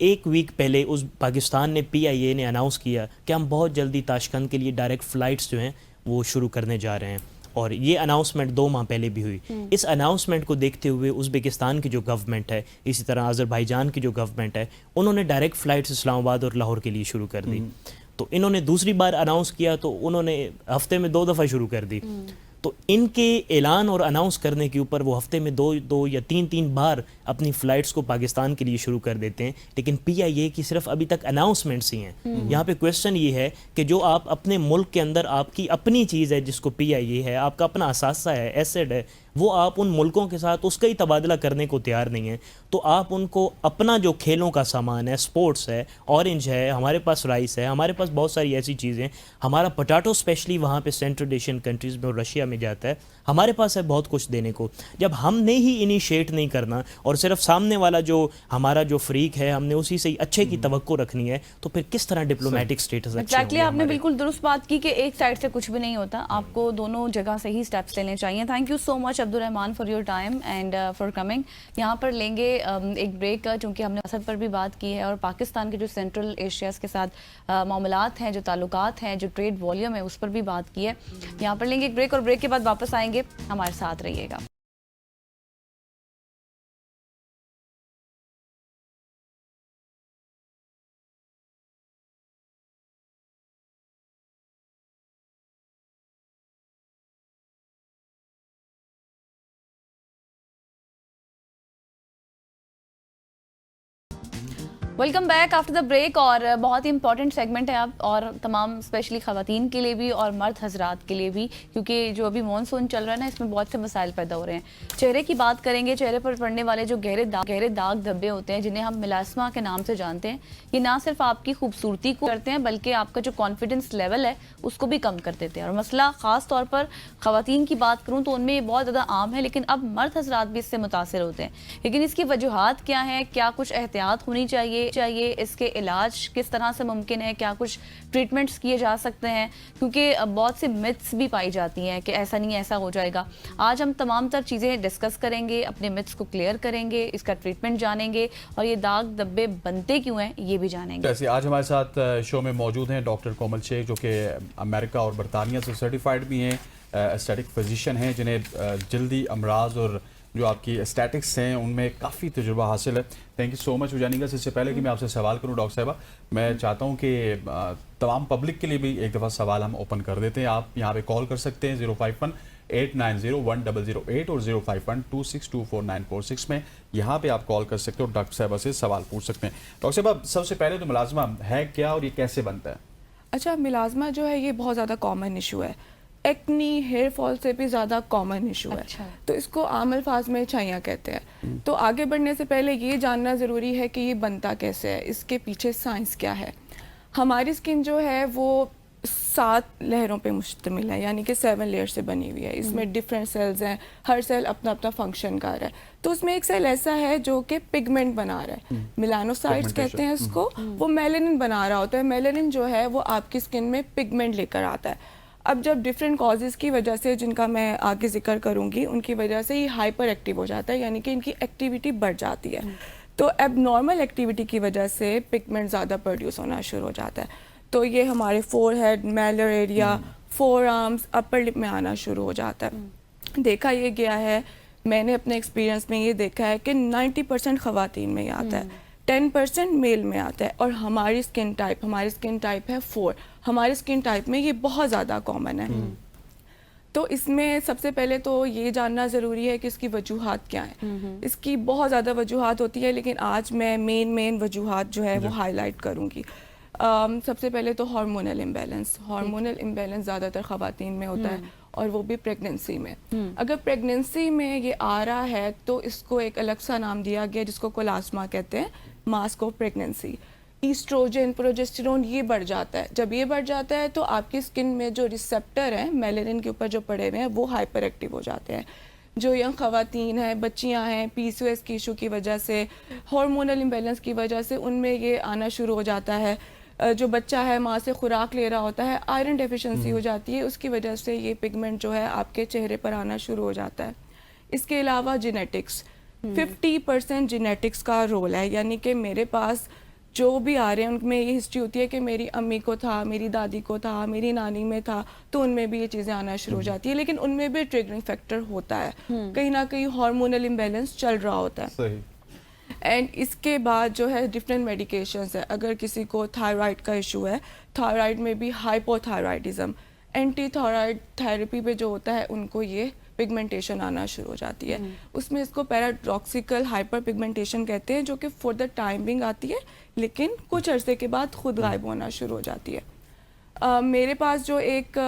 एक वीक पहले उस पाकिस्तान ने PIA ने अनाउंस किया कि हम बहुत जल्दी ताशकंद के लिए डायरेक्ट फ़्लाइट्स जो हैं वो शुरू करने जा रहे हैं, और ये अनाउंसमेंट 2 माह पहले भी हुई। इस अनाउंसमेंट को देखते हुए उज़्बेकिस्तान की जो गवर्नमेंट है, इसी तरह अज़रबैजान की जो गवर्नमेंट है, उन्होंने डायरेक्ट फ़्लाइट्स इस्लामाबाद और लाहौर के लिए शुरू कर दी। तो इन्होंने दूसरी बार अनाउंस किया तो उन्होंने हफ्ते में 2 दफ़ा शुरू कर दी। तो इनके ऐलान और अनाउंस करने के ऊपर वो हफ्ते में 2 या 3 बार अपनी फ़्लाइट्स को पाकिस्तान के लिए शुरू कर देते हैं, लेकिन PIA की सिर्फ अभी तक अनाउंसमेंट्स ही हैं। यहाँ पे क्वेश्चन ये है कि जो आप अपने मुल्क के अंदर आपकी अपनी चीज़ है जिसको PIA है, आपका अपना असासा है, एसेड है, वो आप उन मुल्कों के साथ उसका ही तबादला करने को तैयार नहीं है, तो आप उनको अपना जो खेलों का सामान है, स्पोर्ट्स है, ऑरेंज है, हमारे पास राइस है, हमारे पास बहुत सारी ऐसी चीज़ें, हमारा पोटैटो स्पेशली वहाँ पे सेंट्रल एशियन कंट्रीज़ में और रशिया में जाता है, हमारे पास है बहुत कुछ देने को। जब हमने ही इनिशिएट नहीं करना और सिर्फ सामने वाला जो हमारा जो फ्रीक है हमने उसी से अच्छे की तवक्को रखनी है, तो फिर किस तरह डिप्लोमेटिक स्टेटस एग्जैक्टली आपने बिल्कुल दुरुस्त बात की कि एक साइड से कुछ भी नहीं होता, आपको दोनों जगह से ही स्टेप्स लेने चाहिए। Thank you so much Abdul Rahman for your time and for coming. यहाँ पर लेंगे एक ब्रेक, चूँकि हमने असद पर भी बात की है और पाकिस्तान के जो सेंट्रल एशिया के साथ मामलात हैं, जो ताल्लुकात हैं, जो ट्रेड वॉल्यूम है, उस पर भी बात की है। यहाँ पर लेंगे एक ब्रेक और ब्रेक के बाद वापस आएंगे, हमारे साथ रहिएगा। Welcome back after the break. और बहुत ही इंपॉर्टेंट सेगमेंट है अब, और तमाम स्पेशली ख़वातीन के लिए भी और मर्द हजरात के लिए भी, क्योंकि जो अभी मानसून चल रहा है ना, इसमें बहुत से मसाइल पैदा हो रहे हैं। चेहरे की बात करेंगे। चेहरे पर पड़ने वाले जो गहरे दाग धब्बे होते हैं, जिन्हें हम मिलास्मा के नाम से जानते हैं, ये ना सिर्फ आपकी खूबसूरती को करते हैं बल्कि आपका जो कॉन्फिडेंस लेवल है उसको भी कम कर देते हैं। और मसला ख़ास तौर पर ख़वातीन की बात करूँ तो उनमें ये बहुत ज़्यादा आम है, लेकिन अब मर्द हजरात भी इससे मुतासर होते हैं। लेकिन इसकी वजूहात क्या हैं, क्या कुछ एहतियात होनी चाहिए, इसके इलाज किस तरह से मुमकिन है, क्या कुछ ट्रीटमेंट्स किए जा सकते हैं, क्योंकि बहुत सी मिथ्स भी पाई जाती हैं कि ऐसा नहीं ऐसा हो जाएगा। आज हम तमाम तर चीज़ें डिस्कस करेंगे, अपने मिथ्स को क्लियर करेंगे, इसका ट्रीटमेंट जानेंगे और ये दाग धब्बे बनते क्यों हैं ये भी जानेंगे। जैसे आज हमारे साथ शो में मौजूद हैं डॉक्टर कोमल शेख, जो कि अमेरिका और बरतानिया से सर्टिफाइड भी हैं, एस्थेटिक फिजिशियन हैं, जिन्हें जल्दी अमराज और जो आपकी एस्थेटिक्स हैं उनमें काफ़ी तजुर्बा हासिल है। Thank you so much for joining us. इससे पहले कि मैं आपसे सवाल करूं डॉक्टर साहिबा, मैं चाहता हूं कि तमाम पब्लिक के लिए भी एक दफ़ा सवाल हम ओपन कर देते हैं। आप यहां पे कॉल कर सकते हैं 051-890-1008 और 051-2624946 में। यहाँ पे आप कॉल कर सकते हो और डॉक्टर साहिबा से सवाल पूछ सकते हैं। डॉक्टर साहिबा, सबसे पहले तो मुलाजमा है क्या और ये कैसे बनता है? अच्छा, मिलाजमा जो है ये बहुत ज़्यादा कॉमन इशू है। एक्नी, हेयर फॉल से भी ज़्यादा कॉमन इशू है। तो इसको आम अल्फाज में छाइयाँ कहते हैं। तो आगे बढ़ने से पहले ये जानना ज़रूरी है कि ये बनता कैसे है, इसके पीछे साइंस क्या है। हमारी स्किन जो है वो 7 लेयरों पे मुश्तमिल है, यानी कि 7 लेयर से बनी हुई है। इसमें डिफरेंट सेल्स हैं, हर सेल अपना अपना फंक्शन कर रहा है। तो उसमें एक सेल ऐसा है जो कि पिगमेंट बना रहा है, मेलानोसाइट्स कहते हैं इसको। वो मेलानिन बना रहा होता है। मेलानिन जो है वो आपकी स्किन में पिगमेंट लेकर आता है। अब जब डिफरेंट कॉजेज़ की वजह से, जिनका मैं आगे जिक्र करूँगी, उनकी वजह से ये हाइपर एक्टिव हो जाता है, यानी कि इनकी एक्टिविटी बढ़ जाती है। तो अब नॉर्मल एक्टिविटी की वजह से पिगमेंट ज़्यादा प्रोड्यूस होना शुरू हो जाता है। तो ये हमारे forehead, malar area, forearms, upper lip में आना शुरू हो जाता है। देखा ये गया है, मैंने अपने एक्सपीरियंस में ये देखा है कि 90% ख़वातीन में ये आता है, 10% मेल में आता है। और हमारी स्किन टाइप है 4। हमारी स्किन टाइप में ये बहुत ज़्यादा कॉमन है। तो इसमें सबसे पहले तो ये जानना ज़रूरी है कि इसकी वजूहात क्या हैं। इसकी बहुत ज़्यादा वजूहात होती है, लेकिन आज मैं मेन वजूहात जो है वो हाईलाइट करूँगी। सबसे पहले तो हार्मोनल इम्बैलेंस ज़्यादातर ख़वातीन में होता है, और वो भी प्रेगनेंसी में। अगर प्रेगनेंसी में ये आ रहा है तो इसको एक अलग सा नाम दिया गया जिसको कोलास्मा कहते हैं, mask of pregnancy. Estrogen, progesterone ये बढ़ जाता है। जब ये बढ़ जाता है तो आपकी स्किन में जो रिसेप्टर हैं मेलेनिन के ऊपर जो पड़े हुए हैं वो हाइपर एक्टिव हो जाते हैं। जो यंग ख़वातीन हैं, बच्चियां हैं, PCOS की इशू की वजह से, हार्मोनल इम्बेलेंस की वजह से उनमें ये आना शुरू हो जाता है। जो बच्चा है माँ से खुराक ले रहा होता है, आयरन डेफिशिएंसी हो जाती है, उसकी वजह से ये पिगमेंट जो है आपके चेहरे पर आना शुरू हो जाता है। इसके अलावा जेनेटिक्स, 50% जेनेटिक्स का रोल है, यानी कि मेरे पास जो भी आ रहे हैं उनमें ये हिस्ट्री होती है कि मेरी अम्मी को था, मेरी दादी को था, मेरी नानी में था, तो उनमें भी ये चीज़ें आना शुरू हो जाती है। लेकिन उनमें भी ट्रिगरिंग फैक्टर होता है, कहीं ना कहीं हार्मोनल इम्बेलेंस चल रहा होता है। सही। एंड इसके बाद जो है डिफरेंट मेडिकेशंस है। अगर किसी को थायराइड का इशू है, थायराइड में भी हाइपोथायराइडिज्म, एंटी थायराइड थेरेपी पे जो होता है उनको ये पिगमेंटेशन आना शुरू हो जाती है। उसमें इसको पैराडॉक्सिकल हाइपर पिगमेंटेशन कहते हैं, जो कि फॉर द टाइमिंग आती है लेकिन कुछ अरसे के बाद खुद गायब होना शुरू हो जाती है। मेरे पास जो एक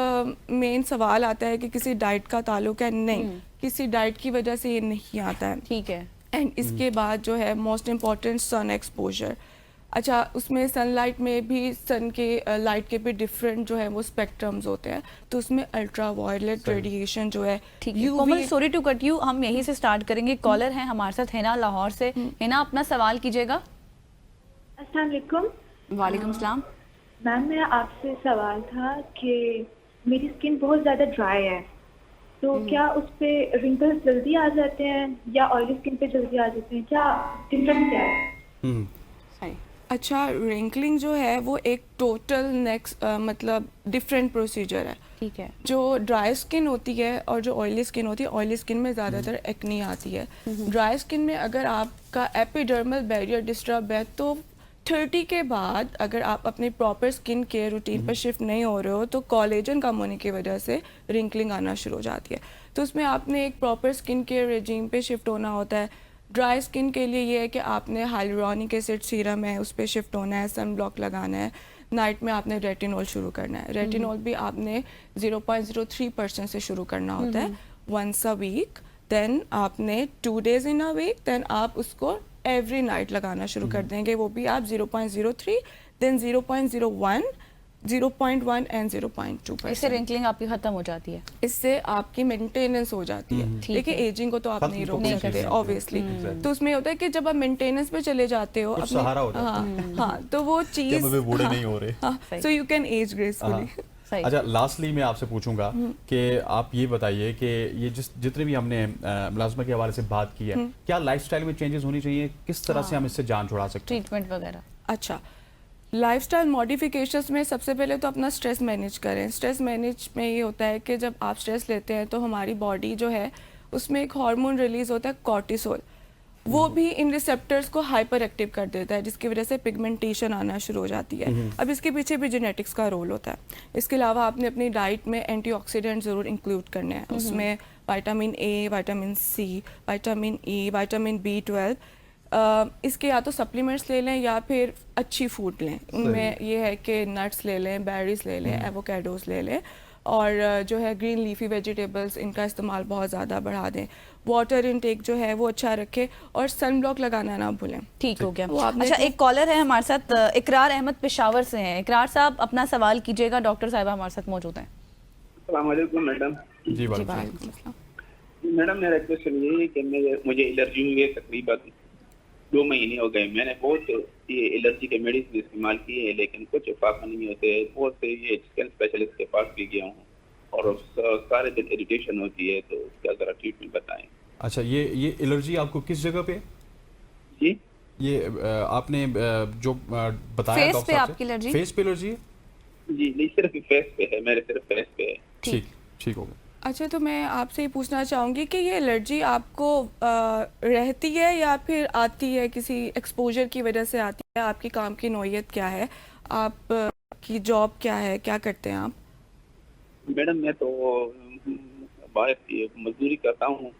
मेन सवाल आता है कि किसी डाइट का ताल्लुक है, नहीं, किसी डाइट की वजह से ये नहीं आता है। ठीक है। एंड इसके बाद जो है मोस्ट इम्पॉर्टेंट सन एक्सपोजर। अच्छा, उसमें सनलाइट में भी सन के लाइट के भी डिफरेंट जो है वो स्पेक्ट्रम्स होते हैं, तो उसमें अल्ट्रा वायलेट रेडिएशन जो है, ठीक है कोमल, सॉरी टू कट यू, हम यहीं से स्टार्ट करेंगे। कॉलर हैं हमारे साथ हिना लाहौर से। हिना, अपना सवाल कीजिएगा। अस्सलाम वालेकुम। वालेकुम सलाम। मैम, मेरा आपसे सवाल था कि मेरी स्किन बहुत ज़्यादा ड्राई है, तो क्या उस पे रिंकल्स जल्दी आ जाते हैं या ऑयली स्किन पे जल्दी आ जाते हैं, क्या डिफरेंस क्या है? अच्छा, रिंकलिंग जो है वो एक टोटल नेक्स्ट मतलब डिफरेंट प्रोसीजर है। ठीक है। जो ड्राई स्किन होती है और जो ऑयली स्किन होती है, ऑयली स्किन में ज़्यादातर एक्नी आती है। ड्राई स्किन में अगर आपका एपिडर्मल बैरियर डिस्टर्ब है तो 30 के बाद अगर आप अपनी प्रॉपर स्किन केयर रूटीन पर शिफ्ट नहीं हो रहे हो तो कोलेजन कम होने की वजह से रिंकलिंग आना शुरू हो जाती है। तो उसमें आपने एक प्रॉपर स्किन केयर रेजिम पे शिफ्ट होना होता है। ड्राई स्किन के लिए ये है कि आपने हाइलुरोनिक एसिड सीरम है उस पर शिफ्ट होना है, सन ब्लॉक लगाना है, नाइट में आपने रेटिनॉल शुरू करना है। रेटिनॉल भी आपने 0.03% से शुरू करना होता है, वंस अ वीक। देन आपने 2 days in a week, then आप उसको एवरी नाइट लगाना शुरू कर देंगे, वो भी आप 0.03, देन 0.01, 0.1 एंड 0.2%। इससे रिंकलिंग आपकी खत्म हो जाती है। इससे आपकी मेंटेनेंस हो जाती है। देखिए, एजिंग को तो आप नहीं रोक सकते ऑब्वियसली, तो उसमें होता है कि जब आप मेंटेनेंस पे चले जाते हो अपने, सहारा हो जाता है। हाँ, तो वो चीज बूढ़े नहीं हो रहे, so you can age gracefully. अच्छा, लास्टली मैं आपसे पूछूंगा कि आप ये बताइए कि ये जितने भी हमने मुलाजमा के हवाले से बात की है, क्या लाइफस्टाइल में चेंजेस होनी चाहिए, किस तरह से हम इससे जान छुड़ा सकते हैं? ट्रीटमेंट वगैरह। अच्छा, लाइफस्टाइल मॉडिफिकेशंस में सबसे पहले तो अपना स्ट्रेस मैनेज करें। स्ट्रेस मैनेज में ये होता है कि जब आप स्ट्रेस लेते हैं तो हमारी बॉडी जो है उसमें एक हार्मोन रिलीज होता है कॉर्टिसोल, वो भी इन रिसेप्टर्स को हाइपर एक्टिव कर देता है, जिसकी वजह से पिगमेंटेशन आना शुरू हो जाती है। अब इसके पीछे भी जेनेटिक्स का रोल होता है। इसके अलावा आपने अपनी डाइट में एंटीऑक्सीडेंट ज़रूर इंक्लूड करने हैं। उसमें vitamin A, vitamin C, vitamin E, vitamin B12, इसके या तो सप्लीमेंट्स ले लें या फिर अच्छी फूड लें। उनमें ये है कि नट्स ले लें, बेरीज ले लें, एवोकाडोस ले लें, और जो है ग्रीन लीफी वेजिटेबल्स, इनका इस्तेमाल बहुत ज़्यादा बढ़ा दें। वाटर इनटेक जो है वो अच्छा रखें और सन ब्लॉक लगाना ना भूलें। ठीक हो गया। अच्छा, एक कॉलर है हमारे साथ, इकरार अहमद पेशावर से हैं। इकरार साहब, अपना सवाल कीजिएगा, डॉक्टर साहिबा हमारे साथ मौजूद हैं। अस्सलाम वालेकुम मैडम। जी वालेकुम अस्सलाम। मैडम, मेरा क्वेश्चन ये है कि मुझे एलर्जी हुई है, तकरीबन 2 महीने हो गए। मैंने बहुत ये एलर्जी के मेडिसिन इस्तेमाल किए हैं लेकिन कुछ फायदा नहीं होते। बहुत से ये स्किन स्पेशलिस्ट के पास भी गया हूँ और सारे दिन इरिटेशन होती है, तो उसका जरा ट्रीटमेंट बताएं। अच्छा, ये एलर्जी आपको किस जगह पे? जी, ये आपने जो बताया फेस डॉक्टर पे साहब आपकी एलर्जी? फेस पे एलर्जी है? जी नहीं, सिर्फ फेस पे है, मेरे सिर्फ फेस पे है। ठीक हो गया। अच्छा, तो मैं आपसे ये पूछना चाहूँगी कि ये एलर्जी आपको रहती है या फिर आती है, किसी एक्सपोजर की वजह से आती है? आपकी काम की नौयत क्या है, आप की जॉब क्या है, क्या करते हैं आप? मैडम, मैं तो बाहर मजदूरी करता हूँ,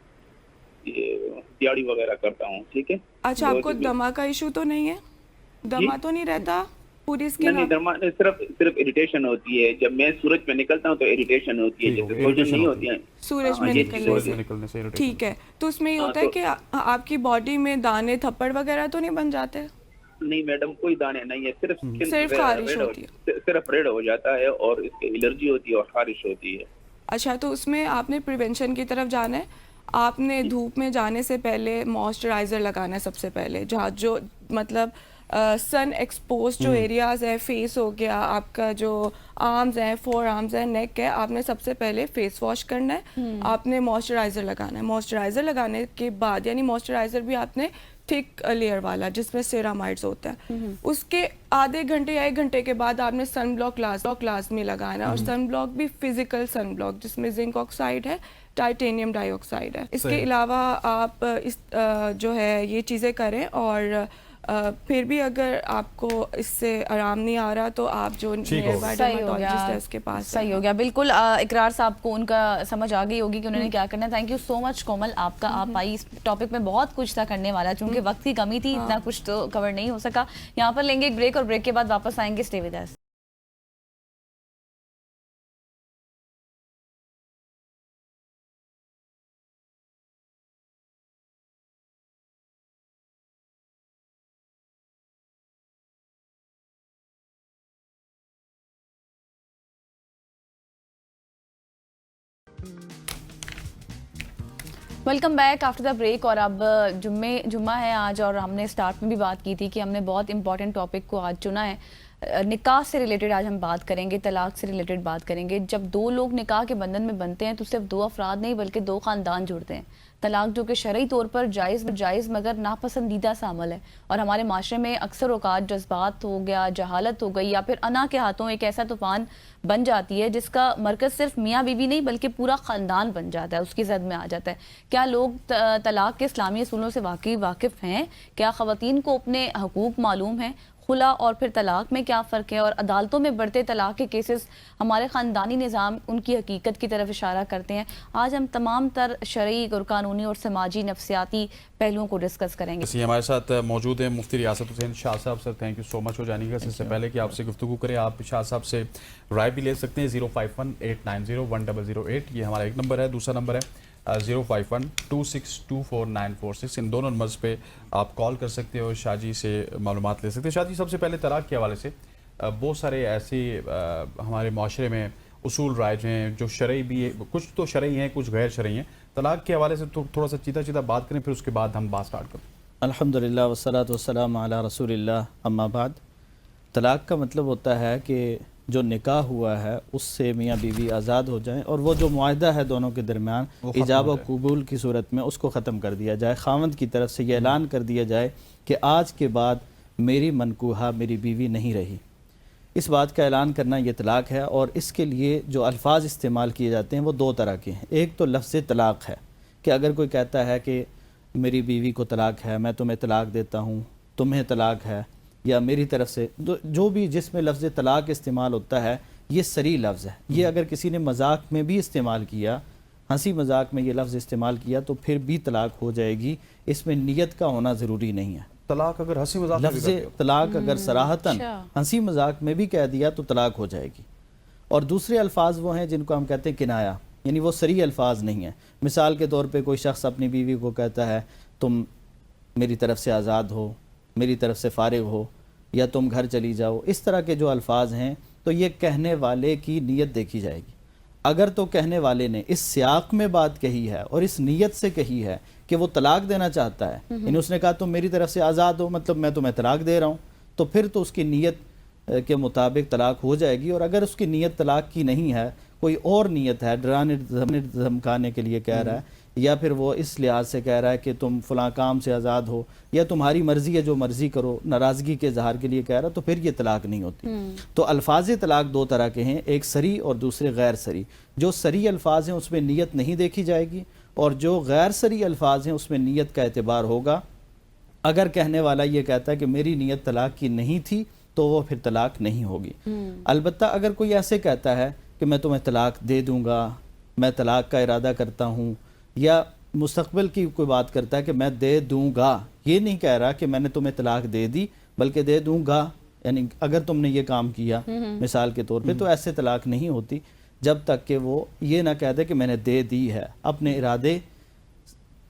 ये दिहाड़ी वगैरह करता हूँ। ठीक है। अच्छा, आपको दमा का इशू तो नहीं है? दमा तो नहीं रहता पूरी स्किन? नहीं, दमा सिर्फ इरिटेशन होती है। जब मैं सूरज में निकलता हूँ तो इरिटेशन होती है, जैसे सूरज नहीं होती है सूरज में निकलने से। ठीक है, तो उसमें ये होता है कि आपकी बॉडी में दाने थप्पड़ वगैरह तो नहीं बन जाते? नहीं मैडम, कोई दाने नहीं है, सिर्फ सिर्फ खारिश होती है, सिर्फ रेड हो जाता है और इसके एलर्जी होती है और खारिश होती है। अच्छा, तो उसमें आपने प्रिवेंशन की तरफ जाना है। आपने धूप में जाने से पहले मॉइस्चराइज़र लगाना है सबसे पहले, जहाँ जो मतलब सन एक्सपोज जो एरियाज है, फेस हो गया, आपका जो आर्म्स हैं, फोर आर्म्स है, नेक है, आपने सबसे पहले फेस वॉश करना है, आपने मॉइस्चराइज़र लगाना है। मॉइस्चराइज़र लगाने के बाद, यानी मॉइस्चराइज़र भी आपने थिक लेयर वाला जिसमें सेरामाइड्स होता है, उसके आधे घंटे या 1 घंटे के बाद आपने सन ब्लॉक लाजमी लगाना है। और सन ब्लॉक भी फिजिकल सन ब्लॉक जिसमें जिंक ऑक्साइड है, टाइटेनियम डाइऑक्साइड है। इसके अलावा आप इस जो है ये चीज़ें करें, और फिर भी अगर आपको इससे आराम नहीं आ रहा तो आप जो नियरबाई डर्मेटोलॉजिस्ट है उसके पास सही हो गया। बिल्कुल इकरार साहब को उनका समझ आ गई होगी कि उन्होंने क्या करना है। थैंक यू सो मच कोमल, आपका आप आई। इस टॉपिक में बहुत कुछ था करने वाला, चूंकि वक्त की कमी थी, इतना कुछ तो कवर नहीं हो सका। यहाँ पर लेंगे एक ब्रेक और ब्रेक के बाद वापस आएंगे। Stay with us. Welcome back after the break. और अब जुम्मा है आज, और हमने स्टार्ट में भी बात की थी कि हमने बहुत इंपॉर्टेंट टॉपिक को आज चुना है। निकाह से रिलेटेड आज हम बात करेंगे, तलाक से रिलेटेड बात करेंगे। जब 2 लोग निकाह के बंधन में बनते हैं तो सिर्फ 2 अफराद नहीं बल्कि 2 ख़ानदान जुड़ते हैं। तलाक जो कि शरई तौर पर जायज़ मगर नापसंदीदा सा अमल है, और हमारे माशरे में अक्सर औकात जज्बात हो गया, जहालत हो गई, या फिर अना के हाथों एक ऐसा तूफ़ान बन जाती है जिसका मरकज़ सिर्फ मियाँ बीवी नहीं बल्कि पूरा ख़ानदान बन जाता है, उसकी जद में आ जाता है। क्या लोग तलाक के इस्लामी असूलों से वाकिफ़ हैं? क्या ख़वातीन को अपने हकूक़ मालूम हैं? खुला और फिर तलाक में क्या फ़र्क है? और अदालतों में बढ़ते तलाक के केसेस हमारे ख़ानदानी निज़ाम उनकी हकीकत की तरफ इशारा करते हैं। आज हम तमाम तर शरई और कानूनी और समाजी नफ्सियाती पहलुओं को डिस्कस करेंगे। इसी हमारे साथ मौजूद हैं मुफ्ती रियासत हुसैन शाह साहब। Sir thank you so much. हो जानेगा इससे पहले कि आपसे गुफ्तगू करें, आप शाह साहब से राय भी ले सकते हैं। 051-890-1008 ये हमारा एक नंबर है। दूसरा नंबर है 051-2624946। इन दोनों नंबर्स पे आप कॉल कर सकते हो, शाहजी से मालूमात ले सकते हैं। शाहजी, सबसे पहले तलाक के हवाले से बहुत सारे ऐसे हमारे माशरे में उसूल राइज हैं जो शरई भी है, कुछ तो शरई हैं, कुछ गैर शरई हैं। तलाक के हवाले से तो थोड़ा सा सीधा बात करें, फिर उसके बाद हम बात स्टार्ट करें। अल्हम्दुलिल्लाह वस्सलातु वस्सलामु अला रसूलिल्लाह, अम्मा बाद। तलाक का मतलब होता है कि जो निकाह हुआ है उससे मियाँ बीवी आज़ाद हो जाएं, और वो जो मुआहदा है दोनों के दरमियान इजाब और कबूल की सूरत में उसको ख़त्म कर दिया जाए। खावंद की तरफ से ये ऐलान कर दिया जाए कि आज के बाद मेरी मनकूहा मेरी बीवी नहीं रही। इस बात का ऐलान करना ये तलाक है। और इसके लिए जो अल्फाज इस्तेमाल किए जाते हैं वो 2 तरह के हैं। एक तो लफ्ज़ तलाक है कि अगर कोई कहता है कि मेरी बीवी को तलाक है, मैं तुम्हें तलाक देता हूँ, तुम्हें तलाक है, या मेरी तरफ से जो भी जिसमें लफ्ज़ तलाक इस्तेमाल होता है ये सरी लफ्ज़ है। ये अगर किसी ने मजाक में भी इस्तेमाल किया, हंसी मजाक में ये लफ्ज़ इस्तेमाल किया, तो फिर भी तलाक हो जाएगी। इसमें नियत का होना ज़रूरी नहीं है। तलाक अगर हंसी मजाक लफ्ज़ तलाक अगर सराहतन हंसी मजाक में भी कह दिया तो तलाक हो जाएगी। और दूसरे अल्फाज वो हैं जिनको हम कहते हैं किनाया, यानी वो सरी अल्फाज नहीं है। मिसाल के तौर पे कोई शख्स अपनी बीवी को कहता है तुम मेरी तरफ से आज़ाद हो, मेरी तरफ से फारिग हो, या तुम घर चली जाओ। इस तरह के जो अल्फाज हैं तो ये कहने वाले की नीयत देखी जाएगी। अगर तो कहने वाले ने इस सियाक में बात कही है और इस नीयत से कही है कि वो तलाक देना चाहता है, यानी उसने कहा तुम मेरी तरफ से आज़ाद हो मतलब मैं तुम्हें तलाक दे रहा हूँ, तो फिर तो उसकी नीयत के मुताबिक तलाक हो जाएगी। और अगर उसकी नीयत तलाक की नहीं है, कोई और नीयत है, डराने धमकाने के लिए कह रहा है, या फिर वो इस लिहाज से कह रहा है कि तुम फलां काम से आज़ाद हो, या तुम्हारी मर्ज़ी है जो मर्ज़ी करो, नाराज़गी के इज़हार के लिए कह रहा, तो फिर ये तलाक नहीं होती। तो अल्फाज तलाक 2 तरह के हैं, एक सरी और दूसरे गैर सरी। जो सरी अल्फाज हैं उसमें नीयत नहीं देखी जाएगी, और जो गैर सरी अल्फाज हैं उसमें नीयत का एतबार होगा। अगर कहने वाला ये कहता है कि मेरी नीयत तलाक की नहीं थी तो वो फिर तलाक नहीं होगी। अलबत्ता अगर कोई ऐसे कहता है कि मैं तुम्हें तलाक दे दूँगा, मैं तलाक का इरादा करता हूँ, या मुस्तक़बिल की कोई बात करता है कि मैं दे दूँगा, ये नहीं कह रहा कि मैंने तुम्हें तलाक दे दी बल्कि दे दूँगा, यानी अगर तुमने ये काम किया मिसाल के तौर पे, तो ऐसे तलाक नहीं होती जब तक कि वो ये ना कह दे कि मैंने दे दी है। अपने इरादे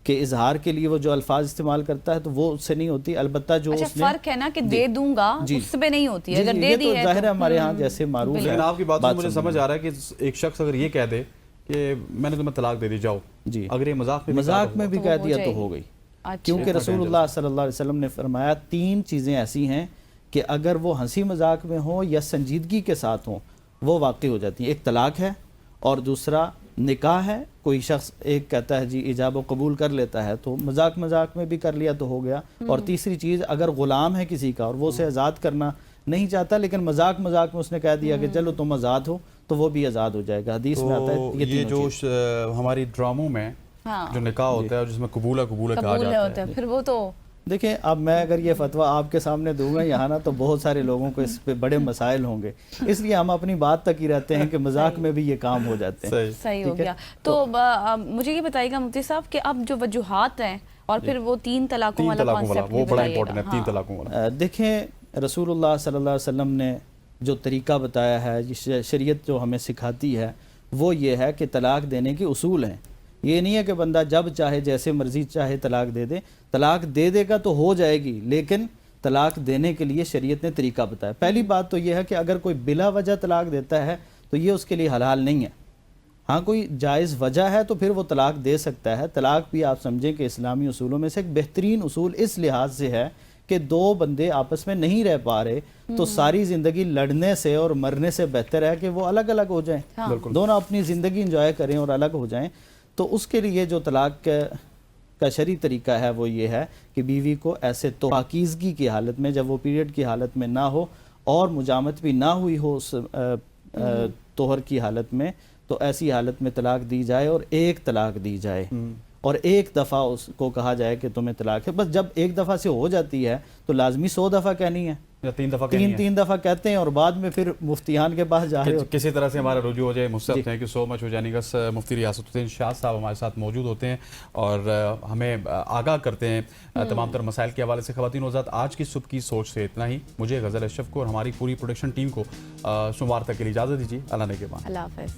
कि इजहार के लिए वो जो अल्फाज इस्तेमाल करता है तो वो उससे नहीं होती, अलबत्ता जो अच्छा, उसने फर्क है ना कि दे दूंगा उससे नहीं होती है, जी, अगर जी, दे ये दी तो है जाहिर है हमारे यहाँ जैसे मारूफ है। लेकिन आपकी बात से मुझे समझ समझ आ रहा है कि एक शख्स अगर ये कह दे कि मैंने तुम्हें तलाक दे दी जाओ, जी, अगर ये मजाक में भी कह दिया तो हो गई, क्योंकि रसूलुल्लाह सल्लल्लाहु अलैहि वसल्लम ने फरमाया 3 चीज़ें ऐसी हैं कि अगर वो हंसी मजाक में हो या संजीदगी के साथ हो वो वाक़ई हो जाती हैं। एक तलाक है और दूसरा निकाह है। कोई शख्स एक कहता है जी इजाब कबूल कर लेता है तो मजाक में भी कर लिया तो हो गया। और तीसरी चीज़, अगर ग़ुलाम है किसी का और वो उसे आज़ाद करना नहीं चाहता लेकिन मजाक में उसने कह दिया कि चलो तुम आज़ाद हो, तो वो भी आज़ाद हो जाएगा। हदीस में आता है ये जो हमारी ड्रामों में जो निकाह होता है जिसमें कबूला कहा जाता है, फिर वो तो देखें, अब मैं अगर ये फतवा आपके सामने दूंगा यहाँ ना तो बहुत सारे लोगों को इस पे बड़े मसाइल होंगे, इसलिए हम अपनी बात तक ही रहते हैं कि मजाक में भी ये काम हो जाते हैं। सही हो गया। तो मुझे ये बताइएगा मुफ्ती साहब कि अब जो वजूहात हैं और फिर वो 3 तलाकों वाला कॉन्सेप्ट वो बड़ा इंपॉर्टेंट है। 3 तलाकों वाला देखें, रसूलुल्लाह सल्लल्लाहु अलैहि वसल्लम ने जो तरीका बताया है, शरीयत जो हमें सिखाती है वो ये है कि तलाक देने के उसूल हैं। ये नहीं है कि बंदा जब चाहे जैसे मर्जी चाहे तलाक दे दे। तलाक दे देगा तो हो जाएगी, लेकिन तलाक देने के लिए शरीयत ने तरीका बताया। पहली बात तो यह है कि अगर कोई बिला वजह तलाक देता है तो ये उसके लिए हलाल नहीं है। हाँ, कोई जायज़ वजह है तो फिर वो तलाक दे सकता है। तलाक भी आप समझें कि इस्लामी उसूलों में से एक बेहतरीन उसूल इस लिहाज से है कि 2 बंदे आपस में नहीं रह पा रहे तो सारी ज़िंदगी लड़ने से और मरने से बेहतर है कि वो अलग अलग हो जाएं। दोनों अपनी ज़िंदगी इंजॉय करें और अलग हो जाएं। तो उसके लिए जो तलाक का शरई तरीका है वो ये है कि बीवी को ऐसे तो पाकीज़गी की हालत में, जब वो पीरियड की हालत में ना हो और मुजामत भी ना हुई हो उस तोहर की हालत में, तो ऐसी हालत में तलाक दी जाए और एक तलाक दी जाए और एक दफ़ा उसको कहा जाए कि तुम्हें तलाक है। बस जब एक दफ़ा से हो जाती है तो लाजमी 100 दफ़ा कहनी है या 3 दफ़ा तीन दफ़ा कहते हैं और बाद में फिर मुफ्तियान के पास जा रहे हो किसी तरह से हमारा रुजू हो जाए। मुझसे थैंक यू सो मच हो जाने का। मुफ्ती रियासतुद्दीन शाह साहब हमारे साथ मौजूद होते हैं और हमें आगाह करते हैं तमाम तर मसाइल के हवाले से। ख़वातीन हज़रात, आज की सुबह की सोच से इतना ही। मुझे गज़ल अशरफ को और हमारी पूरी प्रोडक्शन टीम को सोमवार तक के लिए इजाज़त दीजिए। अल्लाह ने के बाद। अल्लाह हाफ़िज़।